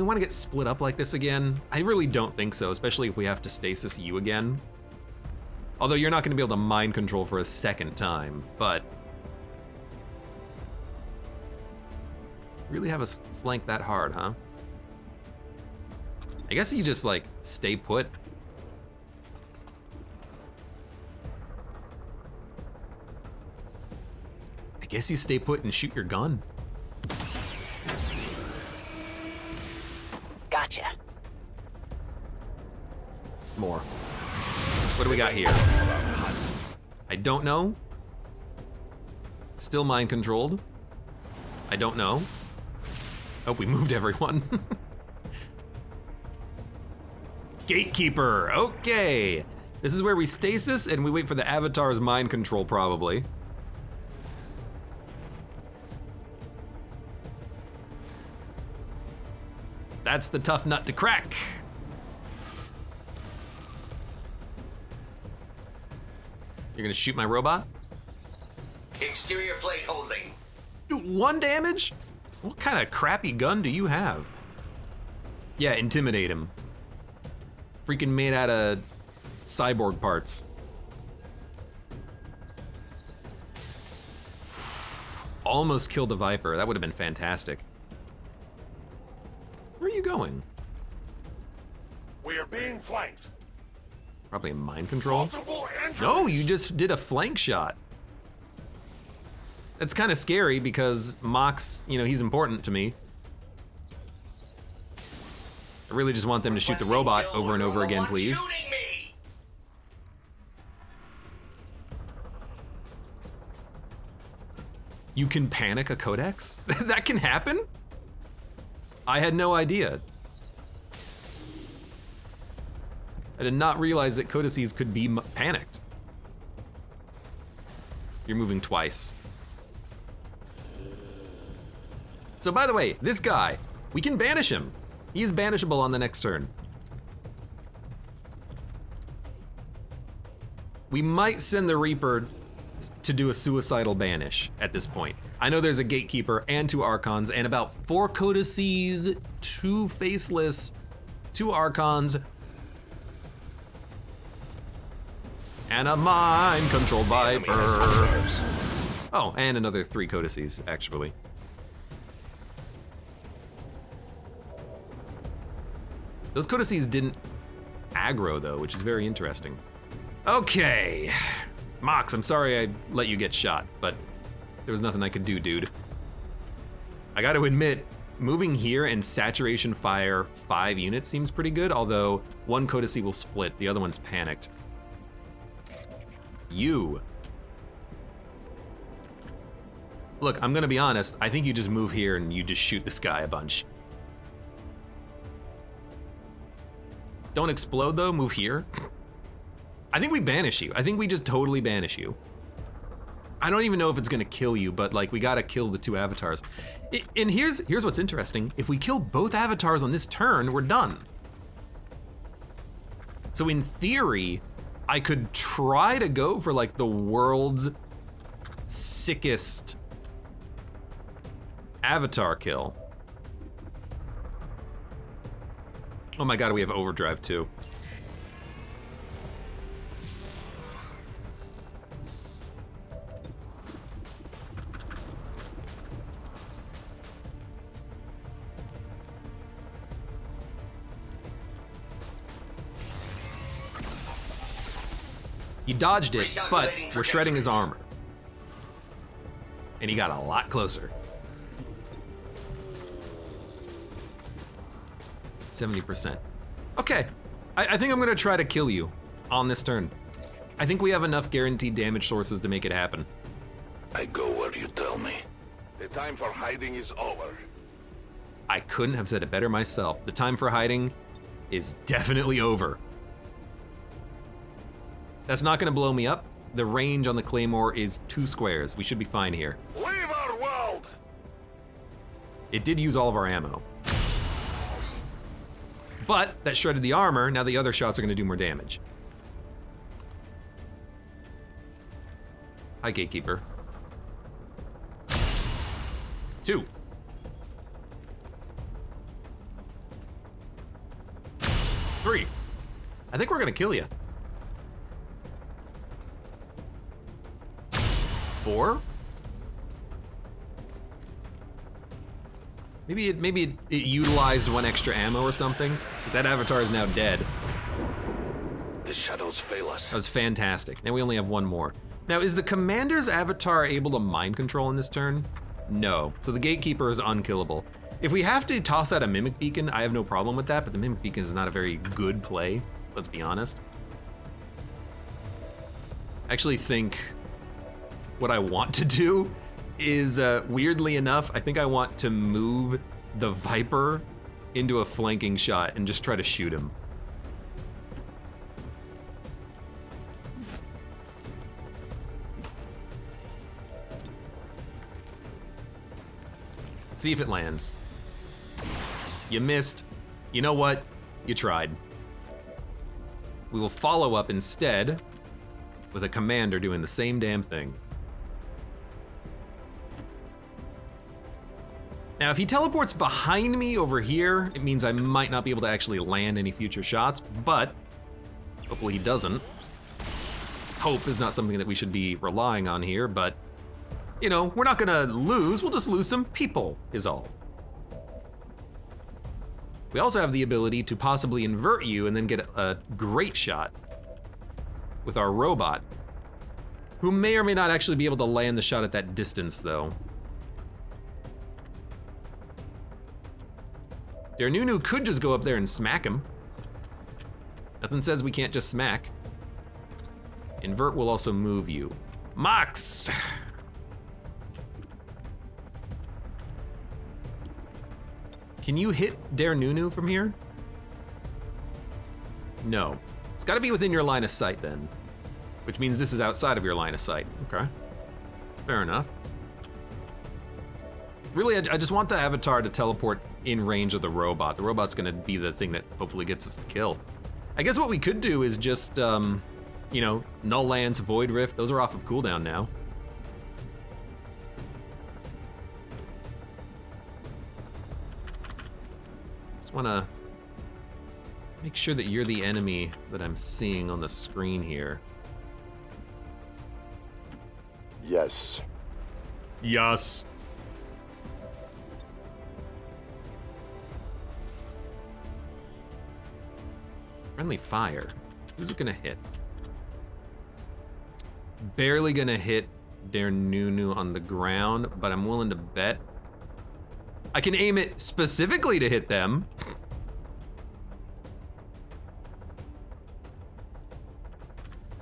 want to get split up like this again? I really don't think so, especially if we have to stasis you again. Although you're not going to be able to mind control for a second time, but Really have us flanked that hard, huh? I guess you just, like, stay put. I guess you stay put and shoot your gun. Gotcha. More. What do we got here? I don't know. Still mind controlled. I don't know. Oh, we moved everyone. Gatekeeper, okay. This is where we stasis and we wait for the avatar's mind control, probably. That's the tough nut to crack. You're gonna shoot my robot? Exterior plate holding. 1 damage? What kind of crappy gun do you have? Yeah, intimidate him. Freaking made out of cyborg parts. Almost killed the Viper. That would have been fantastic. Where are you going? We are being flanked. Probably mind control. No, you just did a flank shot. That's kind of scary because Mox, you know, he's important to me. I really just want them to shoot the robot over and over again, please. You can panic a codex? That can happen? I had no idea. I did not realize that codices could be panicked. You're moving twice. So by the way, this guy, we can banish him. He is banishable on the next turn. We might send the Reaper to do a suicidal banish at this point. I know there's a Gatekeeper and 2 Archons and about 4 codices, 2 Faceless, 2 Archons, and a mind control Viper. Oh, and another 3 codices, actually. Those codices didn't aggro though, which is very interesting. Okay, Mox, I'm sorry I let you get shot, but there was nothing I could do, dude. I gotta admit, moving here and saturation fire 5 units seems pretty good, although 1 codice will split, the other one's panicked. You. Look, I'm gonna be honest, I think you just move here and you just shoot this guy a bunch. Don't explode though, move here. I think we banish you. I think we just totally banish you. I don't even know if it's gonna kill you, but like we gotta kill the 2 avatars. And here's what's interesting. If we kill both avatars on this turn, we're done. So in theory, I could try to go for like the world's sickest avatar kill. Oh my god, we have overdrive too. He dodged it, but we're shredding his armor. And he got a lot closer. 70%. Okay, I think I'm gonna try to kill you on this turn. I think we have enough guaranteed damage sources to make it happen. I go where you tell me. The time for hiding is over. I couldn't have said it better myself. The time for hiding is definitely over. That's not gonna blow me up. The range on the Claymore is 2 squares. We should be fine here. Leave our world! It did use all of our ammo. But that shredded the armor, now the other shots are gonna do more damage. Hi, Gatekeeper. 2. 3. I think we're gonna kill you. 4. Maybe it utilized one extra ammo or something, because that avatar is now dead. The shadows fail us. That was fantastic. Now we only have one more. Now, is the commander's avatar able to mind control in this turn? No. So the gatekeeper is unkillable. If we have to toss out a mimic beacon, I have no problem with that, but the mimic beacon is not a very good play, let's be honest. I actually think what I want to do is, weirdly enough, I think I want to move the Viper into a flanking shot and just try to shoot him. See if it lands. You missed. You know what? You tried. We will follow up instead with a commander doing the same damn thing. Now, if he teleports behind me over here, it means I might not be able to actually land any future shots, but hopefully he doesn't. Hope is not something that we should be relying on here, but you know, we're not gonna lose, we'll just lose some people, is all. We also have the ability to possibly invert you and then get a great shot with our robot, who may or may not actually be able to land the shot at that distance, though. Nunu could just go up there and smack him. Nothing says we can't just smack. Invert will also move you. Mox! Can you hit Nunu from here? No. It's gotta be within your line of sight then, which means this is outside of your line of sight. Okay, fair enough. Really, I just want the avatar to teleport in range of the robot. The robot's gonna be the thing that hopefully gets us the kill. I guess what we could do is just, you know, Null Lance, Void Rift, those are off of cooldown now. Just wanna make sure that you're the enemy that I'm seeing on the screen here. Yes. Yes. Friendly fire. Who's it gonna hit? Barely gonna hit Nunu on the ground, but I'm willing to bet I can aim it specifically to hit them.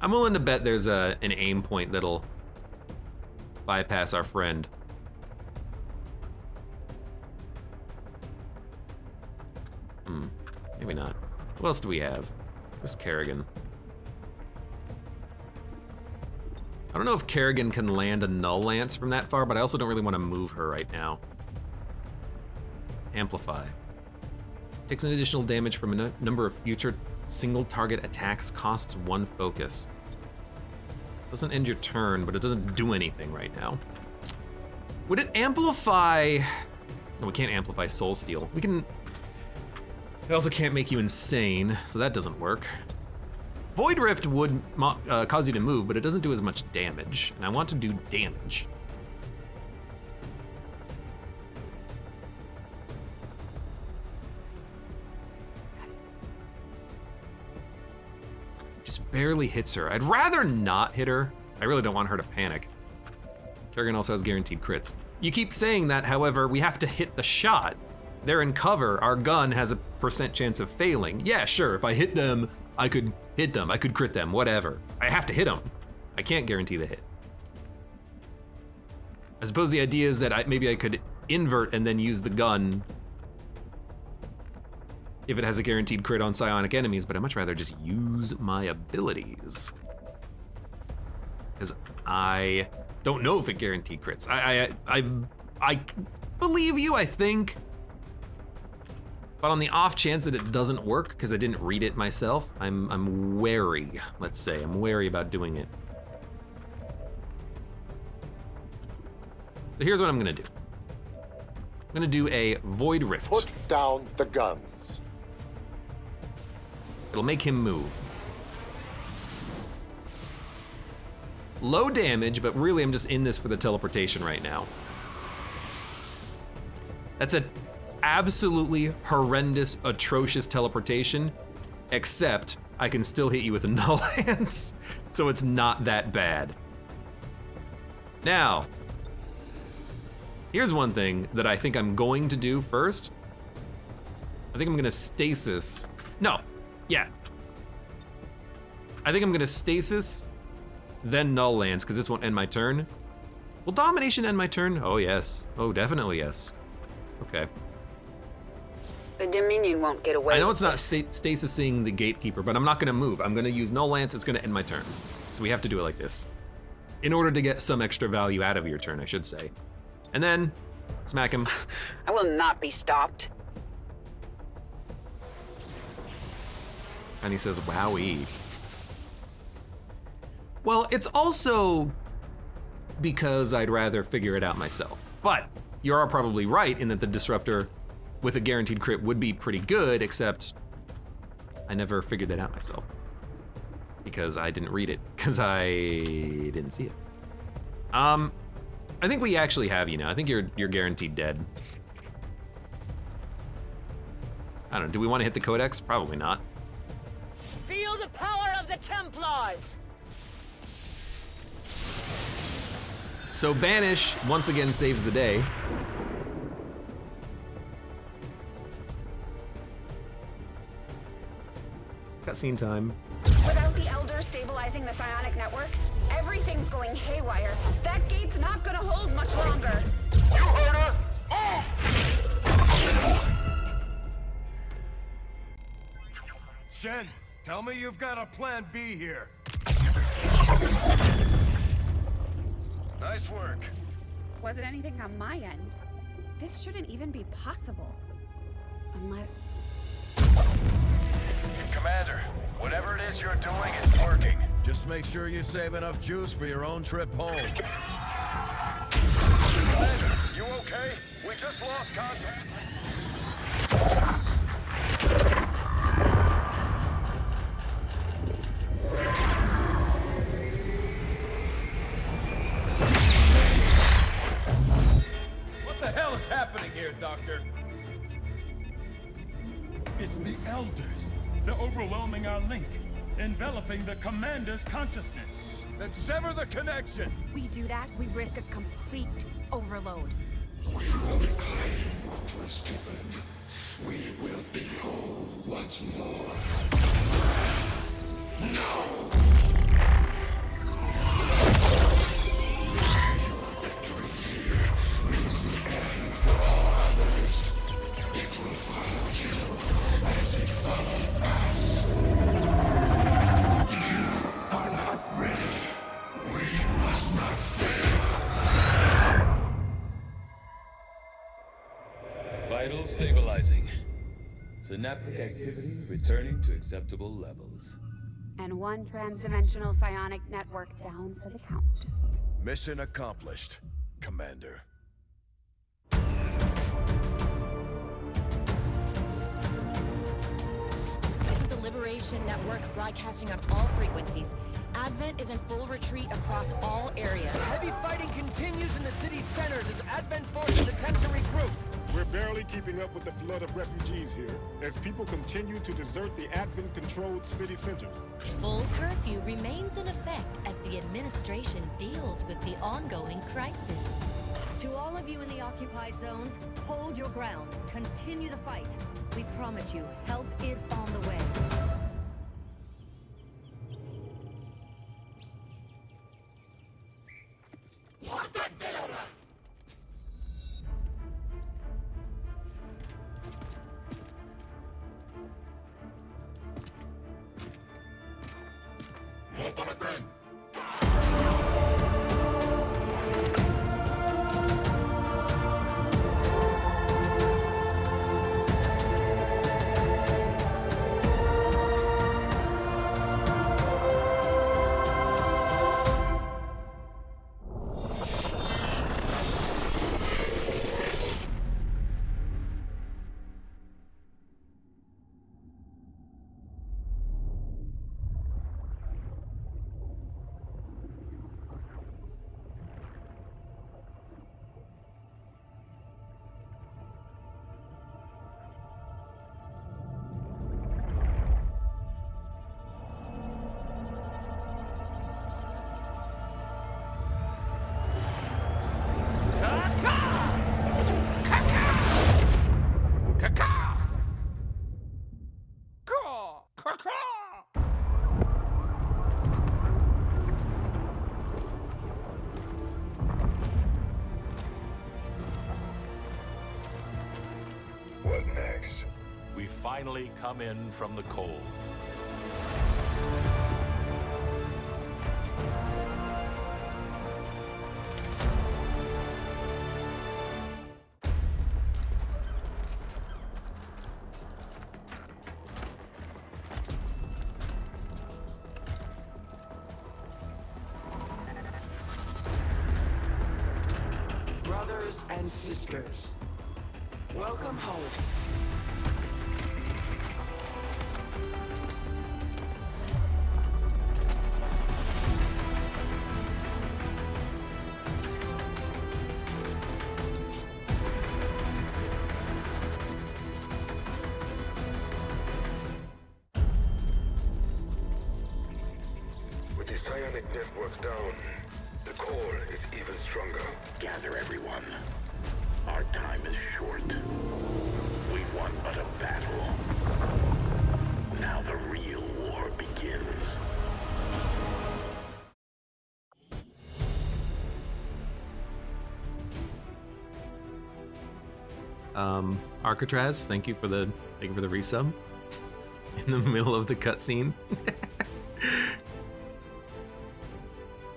I'm willing to bet there's an aim point that'll bypass our friend. Maybe not. What else do we have? Where's Kerrigan? I don't know if Kerrigan can land a Null Lance from that far, but I also don't really want to move her right now. Amplify. Takes an additional damage from a number of future single target attacks, costs 1 focus. Doesn't end your turn, but it doesn't do anything right now. Would it amplify? No, we can't amplify Soul Steal. We can. It also can't make you insane, so that doesn't work. Void Rift would cause you to move, but it doesn't do as much damage, and I want to do damage. Just barely hits her. I'd rather not hit her. I really don't want her to panic. Kerrigan also has guaranteed crits. You keep saying that, however, we have to hit the shot. They're in cover. Our gun has a % chance of failing. Yeah, sure, if I hit them, I could hit them. I could crit them, whatever. I have to hit them. I can't guarantee the hit. I suppose the idea is that maybe I could invert and then use the gun if it has a guaranteed crit on psionic enemies, but I'd much rather just use my abilities. Because I don't know if it guaranteed crits. I believe you, I think. But on the off chance that it doesn't work, because I didn't read it myself, I'm wary, let's say. I'm wary about doing it. So here's what I'm gonna do. I'm gonna do a Void Rift. Put down the guns. It'll make him move. Low damage, but really I'm just in this for the teleportation right now. That's a absolutely horrendous, atrocious teleportation, except I can still hit you with a null lance, so it's not that bad. Now, here's one thing that I think I'm going to do first. I think I'm gonna stasis. No, yeah. I think I'm gonna stasis, then null lance, because this won't end my turn. Will domination end my turn? Oh yes, oh definitely yes. Okay. The Dominion won't get away. I know with it's not this. stasising the gatekeeper, but I'm not gonna move. I'm gonna use null lance, it's gonna end my turn. So we have to do it like this. In order to get some extra value out of your turn, I should say. And then, smack him. I will not be stopped. And he says, wowee. Well, it's also because I'd rather figure it out myself. But you are probably right in that the disruptor with a guaranteed crit would be pretty good, except I never figured that out myself. Because I didn't read it, because I didn't see it. I think we actually have you now. I think you're guaranteed dead. I don't know, do we want to hit the Codex? Probably not. Feel the power of the Templars! So Banish once again saves the day. Cutscene time. Without the Elder stabilizing the psionic network, everything's going haywire. That gate's not gonna hold much longer. You heard her! Oh! Shen, tell me you've got a plan B here. Nice work. Wasn't anything on my end. This shouldn't even be possible. Unless... Commander, whatever it is you're doing, it's working. Just make sure you save enough juice for your own trip home. Commander, you okay? We just lost contact. What the hell is happening here, Doctor? It's the Elders. They're overwhelming our link, enveloping the Commander's consciousness. Then sever the connection! we do that, we risk a complete overload. We will reclaim what was given. We will be whole once more. No! Your victory here means the end for all others. It will follow you as it followed us. You are not ready. We must not fail. Vitals stabilizing. Synaptic activity returning to acceptable levels. And one transdimensional psionic network down for the count. Mission accomplished, Commander. This is the Liberation Network broadcasting on all frequencies. Advent is in full retreat across all areas. Heavy fighting continues in the city's centers as Advent forces attempt to regroup. We're barely keeping up with the flood of refugees here, as people continue to desert the Advent-controlled city centers. Full curfew remains in effect as the administration deals with the ongoing crisis. To all of you in the occupied zones, hold your ground. Continue the fight. We promise you, help is on the way. finally come in from the cold. Brothers and sisters, welcome home. With the psionic network down, the core is even stronger. Gather everyone. Our time is short. We won but a battle. Now the real war begins. Arcatraz, thank you for the resub. In the middle of the cutscene.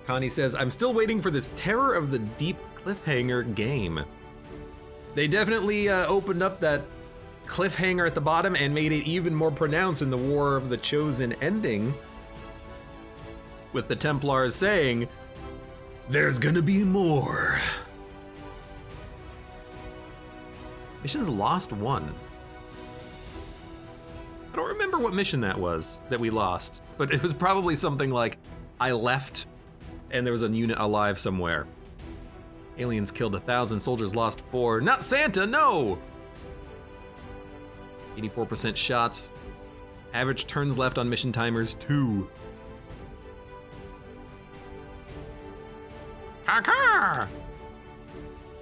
Connie says, I'm still waiting for this Terror of the Deep cliffhanger game. They definitely opened up that cliffhanger at the bottom and made it even more pronounced in the War of the Chosen ending, with the Templars saying, there's gonna be more. Missions lost 1. I don't remember what mission that was that we lost, but it was probably something like, I left and there was a unit alive somewhere. Aliens killed 1,000, soldiers lost 4. Not Santa, no! 84% shots. Average turns left on mission timers, 2. Caca!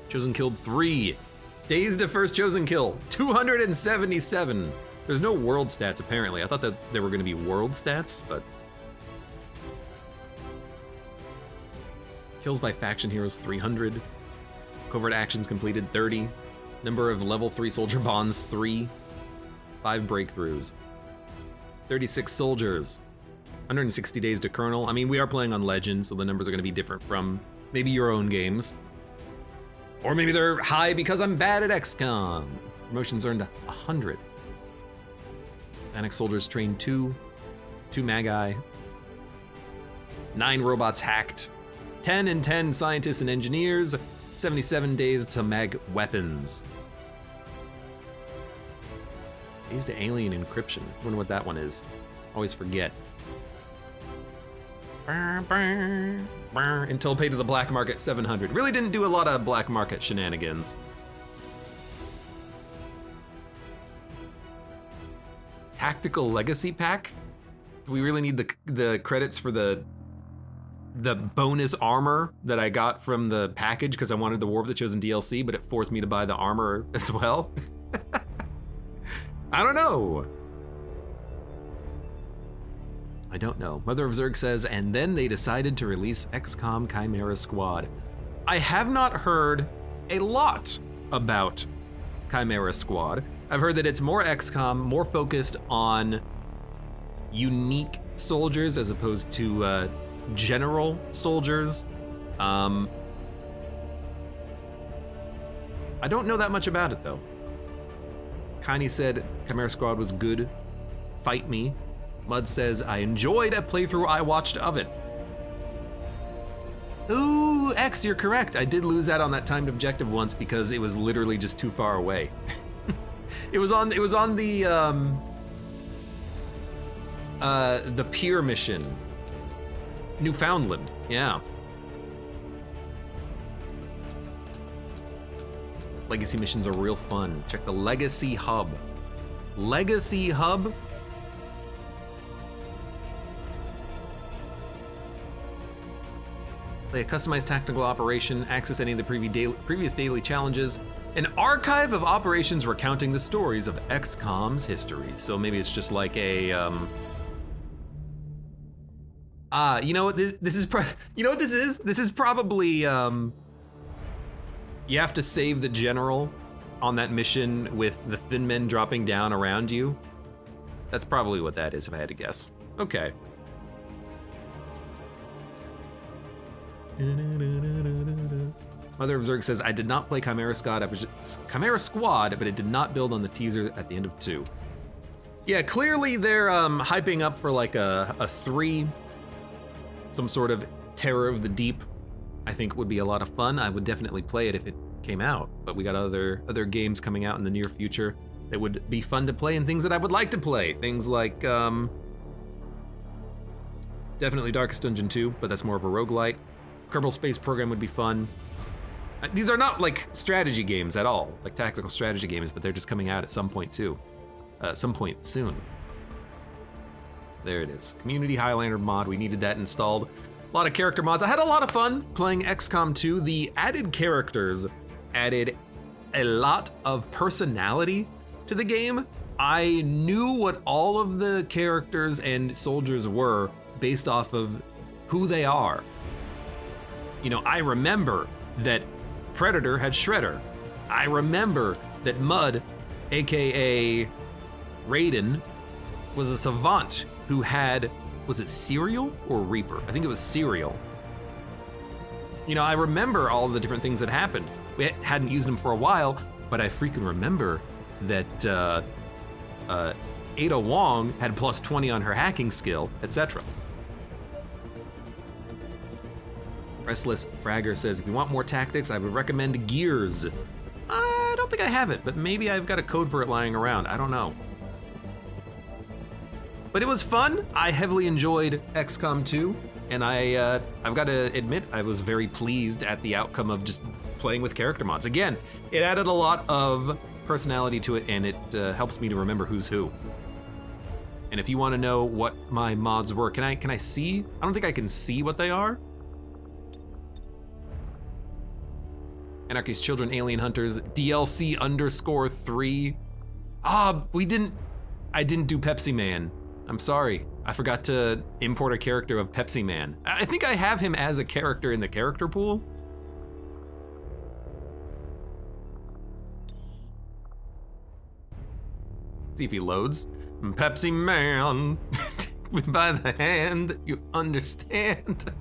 Chosen killed 3. Days to first chosen kill, 277. There's no world stats apparently. I thought that there were gonna be world stats, but. Kills by faction heroes, 300. Covert actions completed, 30. Number of level 3 soldier bonds, 3. 5 breakthroughs. 36 soldiers. 160 days to Colonel. I mean, we are playing on Legend, so the numbers are gonna be different from maybe your own games. Or maybe they're high because I'm bad at XCOM. Promotions earned 100. Psionic soldiers trained 2. 2 Magi. 9 robots hacked. 10 and 10 scientists and engineers. 77 days to mag weapons. Days to alien encryption. Wonder what that one is. Always forget. Until paid to the black market, 700. Really didn't do a lot of black market shenanigans. Tactical Legacy Pack? Do we really need the credits for the bonus armor that I got from the package because I wanted the War of the Chosen DLC, but it forced me to buy the armor as well? I don't know. I don't know. Mother of Zerg says, and then they decided to release XCOM Chimera Squad. I have not heard a lot about Chimera Squad. I've heard that it's more XCOM, more focused on unique soldiers as opposed to general soldiers. I don't know that much about it though. Kanye said Chimera Squad was good. Fight me. Mud says, I enjoyed a playthrough I watched of it. Ooh, X, you're correct. I did lose that on that timed objective once because it was literally just too far away. It was on the pier mission. Newfoundland, yeah. Legacy missions are real fun. Check the Legacy Hub. Legacy Hub? Play a customized tactical operation, access any of the previous daily challenges, an archive of operations recounting the stories of XCOM's history. So maybe it's just like a, you know what this is? You know what this is? This is probably, you have to save the general on that mission with the thin men dropping down around you. That's probably what that is, if I had to guess. Okay. Mother of Zerg says, I did not play Chimera Squad, but it did not build on the teaser at the end of 2. Yeah, clearly they're hyping up for like a 3, some sort of Terror of the Deep. I think would be a lot of fun. I would definitely play it if it came out, but we got other games coming out in the near future that would be fun to play, and things that I would like to play. Things like definitely Darkest Dungeon 2, but that's more of a roguelite. Kerbal Space Program would be fun. These are not like strategy games at all, like tactical strategy games, but they're just coming out at some point too. Some point soon. There it is. Community Highlander mod, we needed that installed. A lot of character mods. I had a lot of fun playing XCOM 2. The added characters added a lot of personality to the game. I knew what all of the characters and soldiers were based off of who they are. You know, I remember that Predator had Shredder. I remember that Mud, aka Raiden, was a savant who had, was it Serial or Reaper? I think it was Serial. You know, I remember all of the different things that happened. We hadn't used them for a while, but I freaking remember that Ada Wong had plus 20 on her hacking skill, etc. Restless Fragger says, if you want more tactics, I would recommend Gears. I don't think I have it, but maybe I've got a code for it lying around. I don't know. But it was fun. I heavily enjoyed XCOM 2, and I've got to admit, I was very pleased at the outcome of just playing with character mods. Again, it added a lot of personality to it, and it helps me to remember who's who. And if you want to know what my mods were, can I see? I don't think I can see what they are. Anarchy's Children, Alien Hunters, DLC _3. I didn't do Pepsi Man. I'm sorry. I forgot to import a character of Pepsi Man. I think I have him as a character in the character pool. See if he loads. Pepsi Man, take me by the hand, you understand?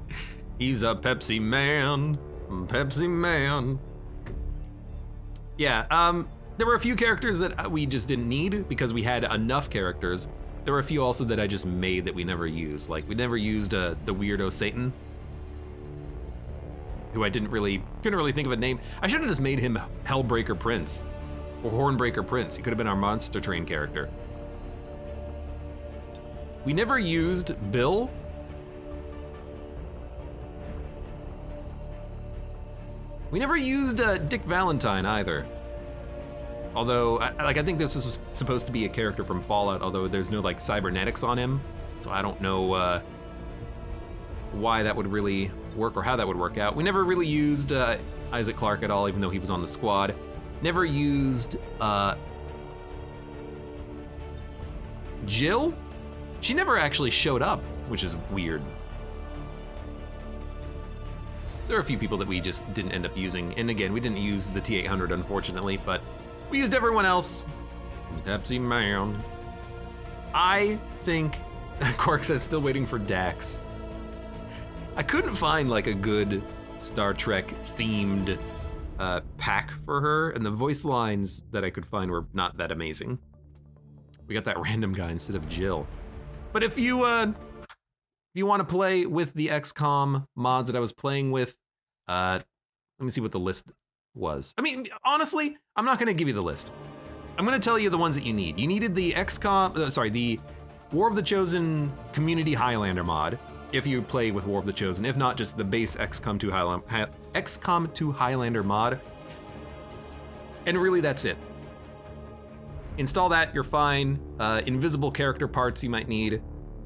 He's a Pepsi Man, Pepsi Man. Yeah, there were a few characters that we just didn't need because we had enough characters. There were a few also that I just made that we never used. Like, we never used the weirdo Satan, who I couldn't really think of a name. I should have just made him Hellbreaker Prince, or Hornbreaker Prince. He could have been our Monster Train character. We never used Bill. We never used Dick Valentine either. Although, I think this was supposed to be a character from Fallout, although there's no like cybernetics on him. So I don't know why that would really work or how that would work out. We never really used Isaac Clarke at all, even though he was on the squad. Never used Jill. She never actually showed up, which is weird. There are a few people that we just didn't end up using. And again, we didn't use the T-800, unfortunately, but we used everyone else. Pepsi Man. I think, Quark says, still waiting for Dax. I couldn't find like a good Star Trek themed pack for her, and the voice lines that I could find were not that amazing. We got that random guy instead of Jill. But if you want to play with the XCOM mods that I was playing with, let me see what the list was. I mean, honestly, I'm not going to give you the list. I'm going to tell you the ones that you need. You needed the the War of the Chosen Community Highlander mod, if you play with War of the Chosen. If not, just the base XCOM 2 Highlander mod. And really, that's it. Install that, you're fine. Invisible character parts you might need,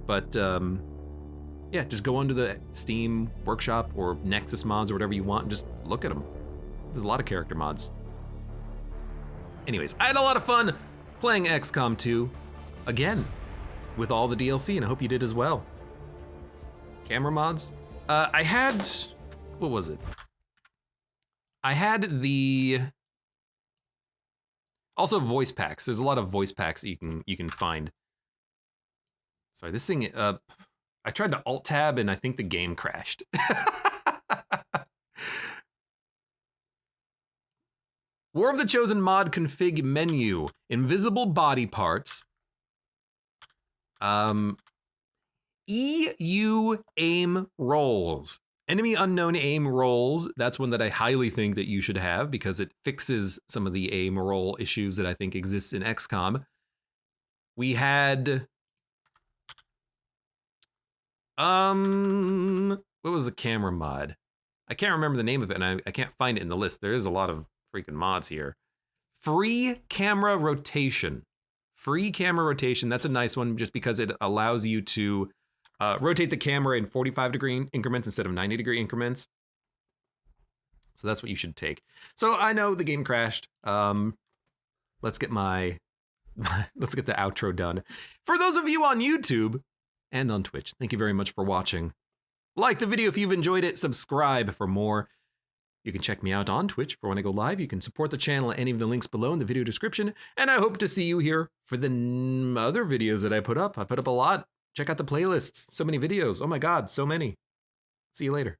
but yeah, just go onto the Steam Workshop or Nexus mods or whatever you want and just look at them. There's a lot of character mods. Anyways, I had a lot of fun playing XCOM 2 again with all the DLC, and I hope you did as well. Camera mods? I had, what was it? I had the Also voice packs. There's a lot of voice packs that you can find. Sorry, this thing, I tried to alt tab and I think the game crashed. War of the Chosen mod config menu. Invisible body parts. EU aim rolls. Enemy unknown aim rolls. That's one that I highly think that you should have because it fixes some of the aim roll issues that I think exist in XCOM. We had what was the camera mod? I can't remember the name of it, and I can't find it in the list. There is a lot of freaking mods here. Free camera rotation. Free camera rotation. That's a nice one just because it allows you to rotate the camera in 45-degree increments instead of 90-degree increments. So that's what you should take. So I know the game crashed. Let's get the outro done. For those of you on YouTube and on Twitch, thank you very much for watching. Like the video if you've enjoyed it. Subscribe for more. You can check me out on Twitch for when I go live. You can support the channel at any of the links below in the video description. And I hope to see you here for the other videos that I put up. I put up a lot. Check out the playlists. So many videos. Oh my God, so many. See you later.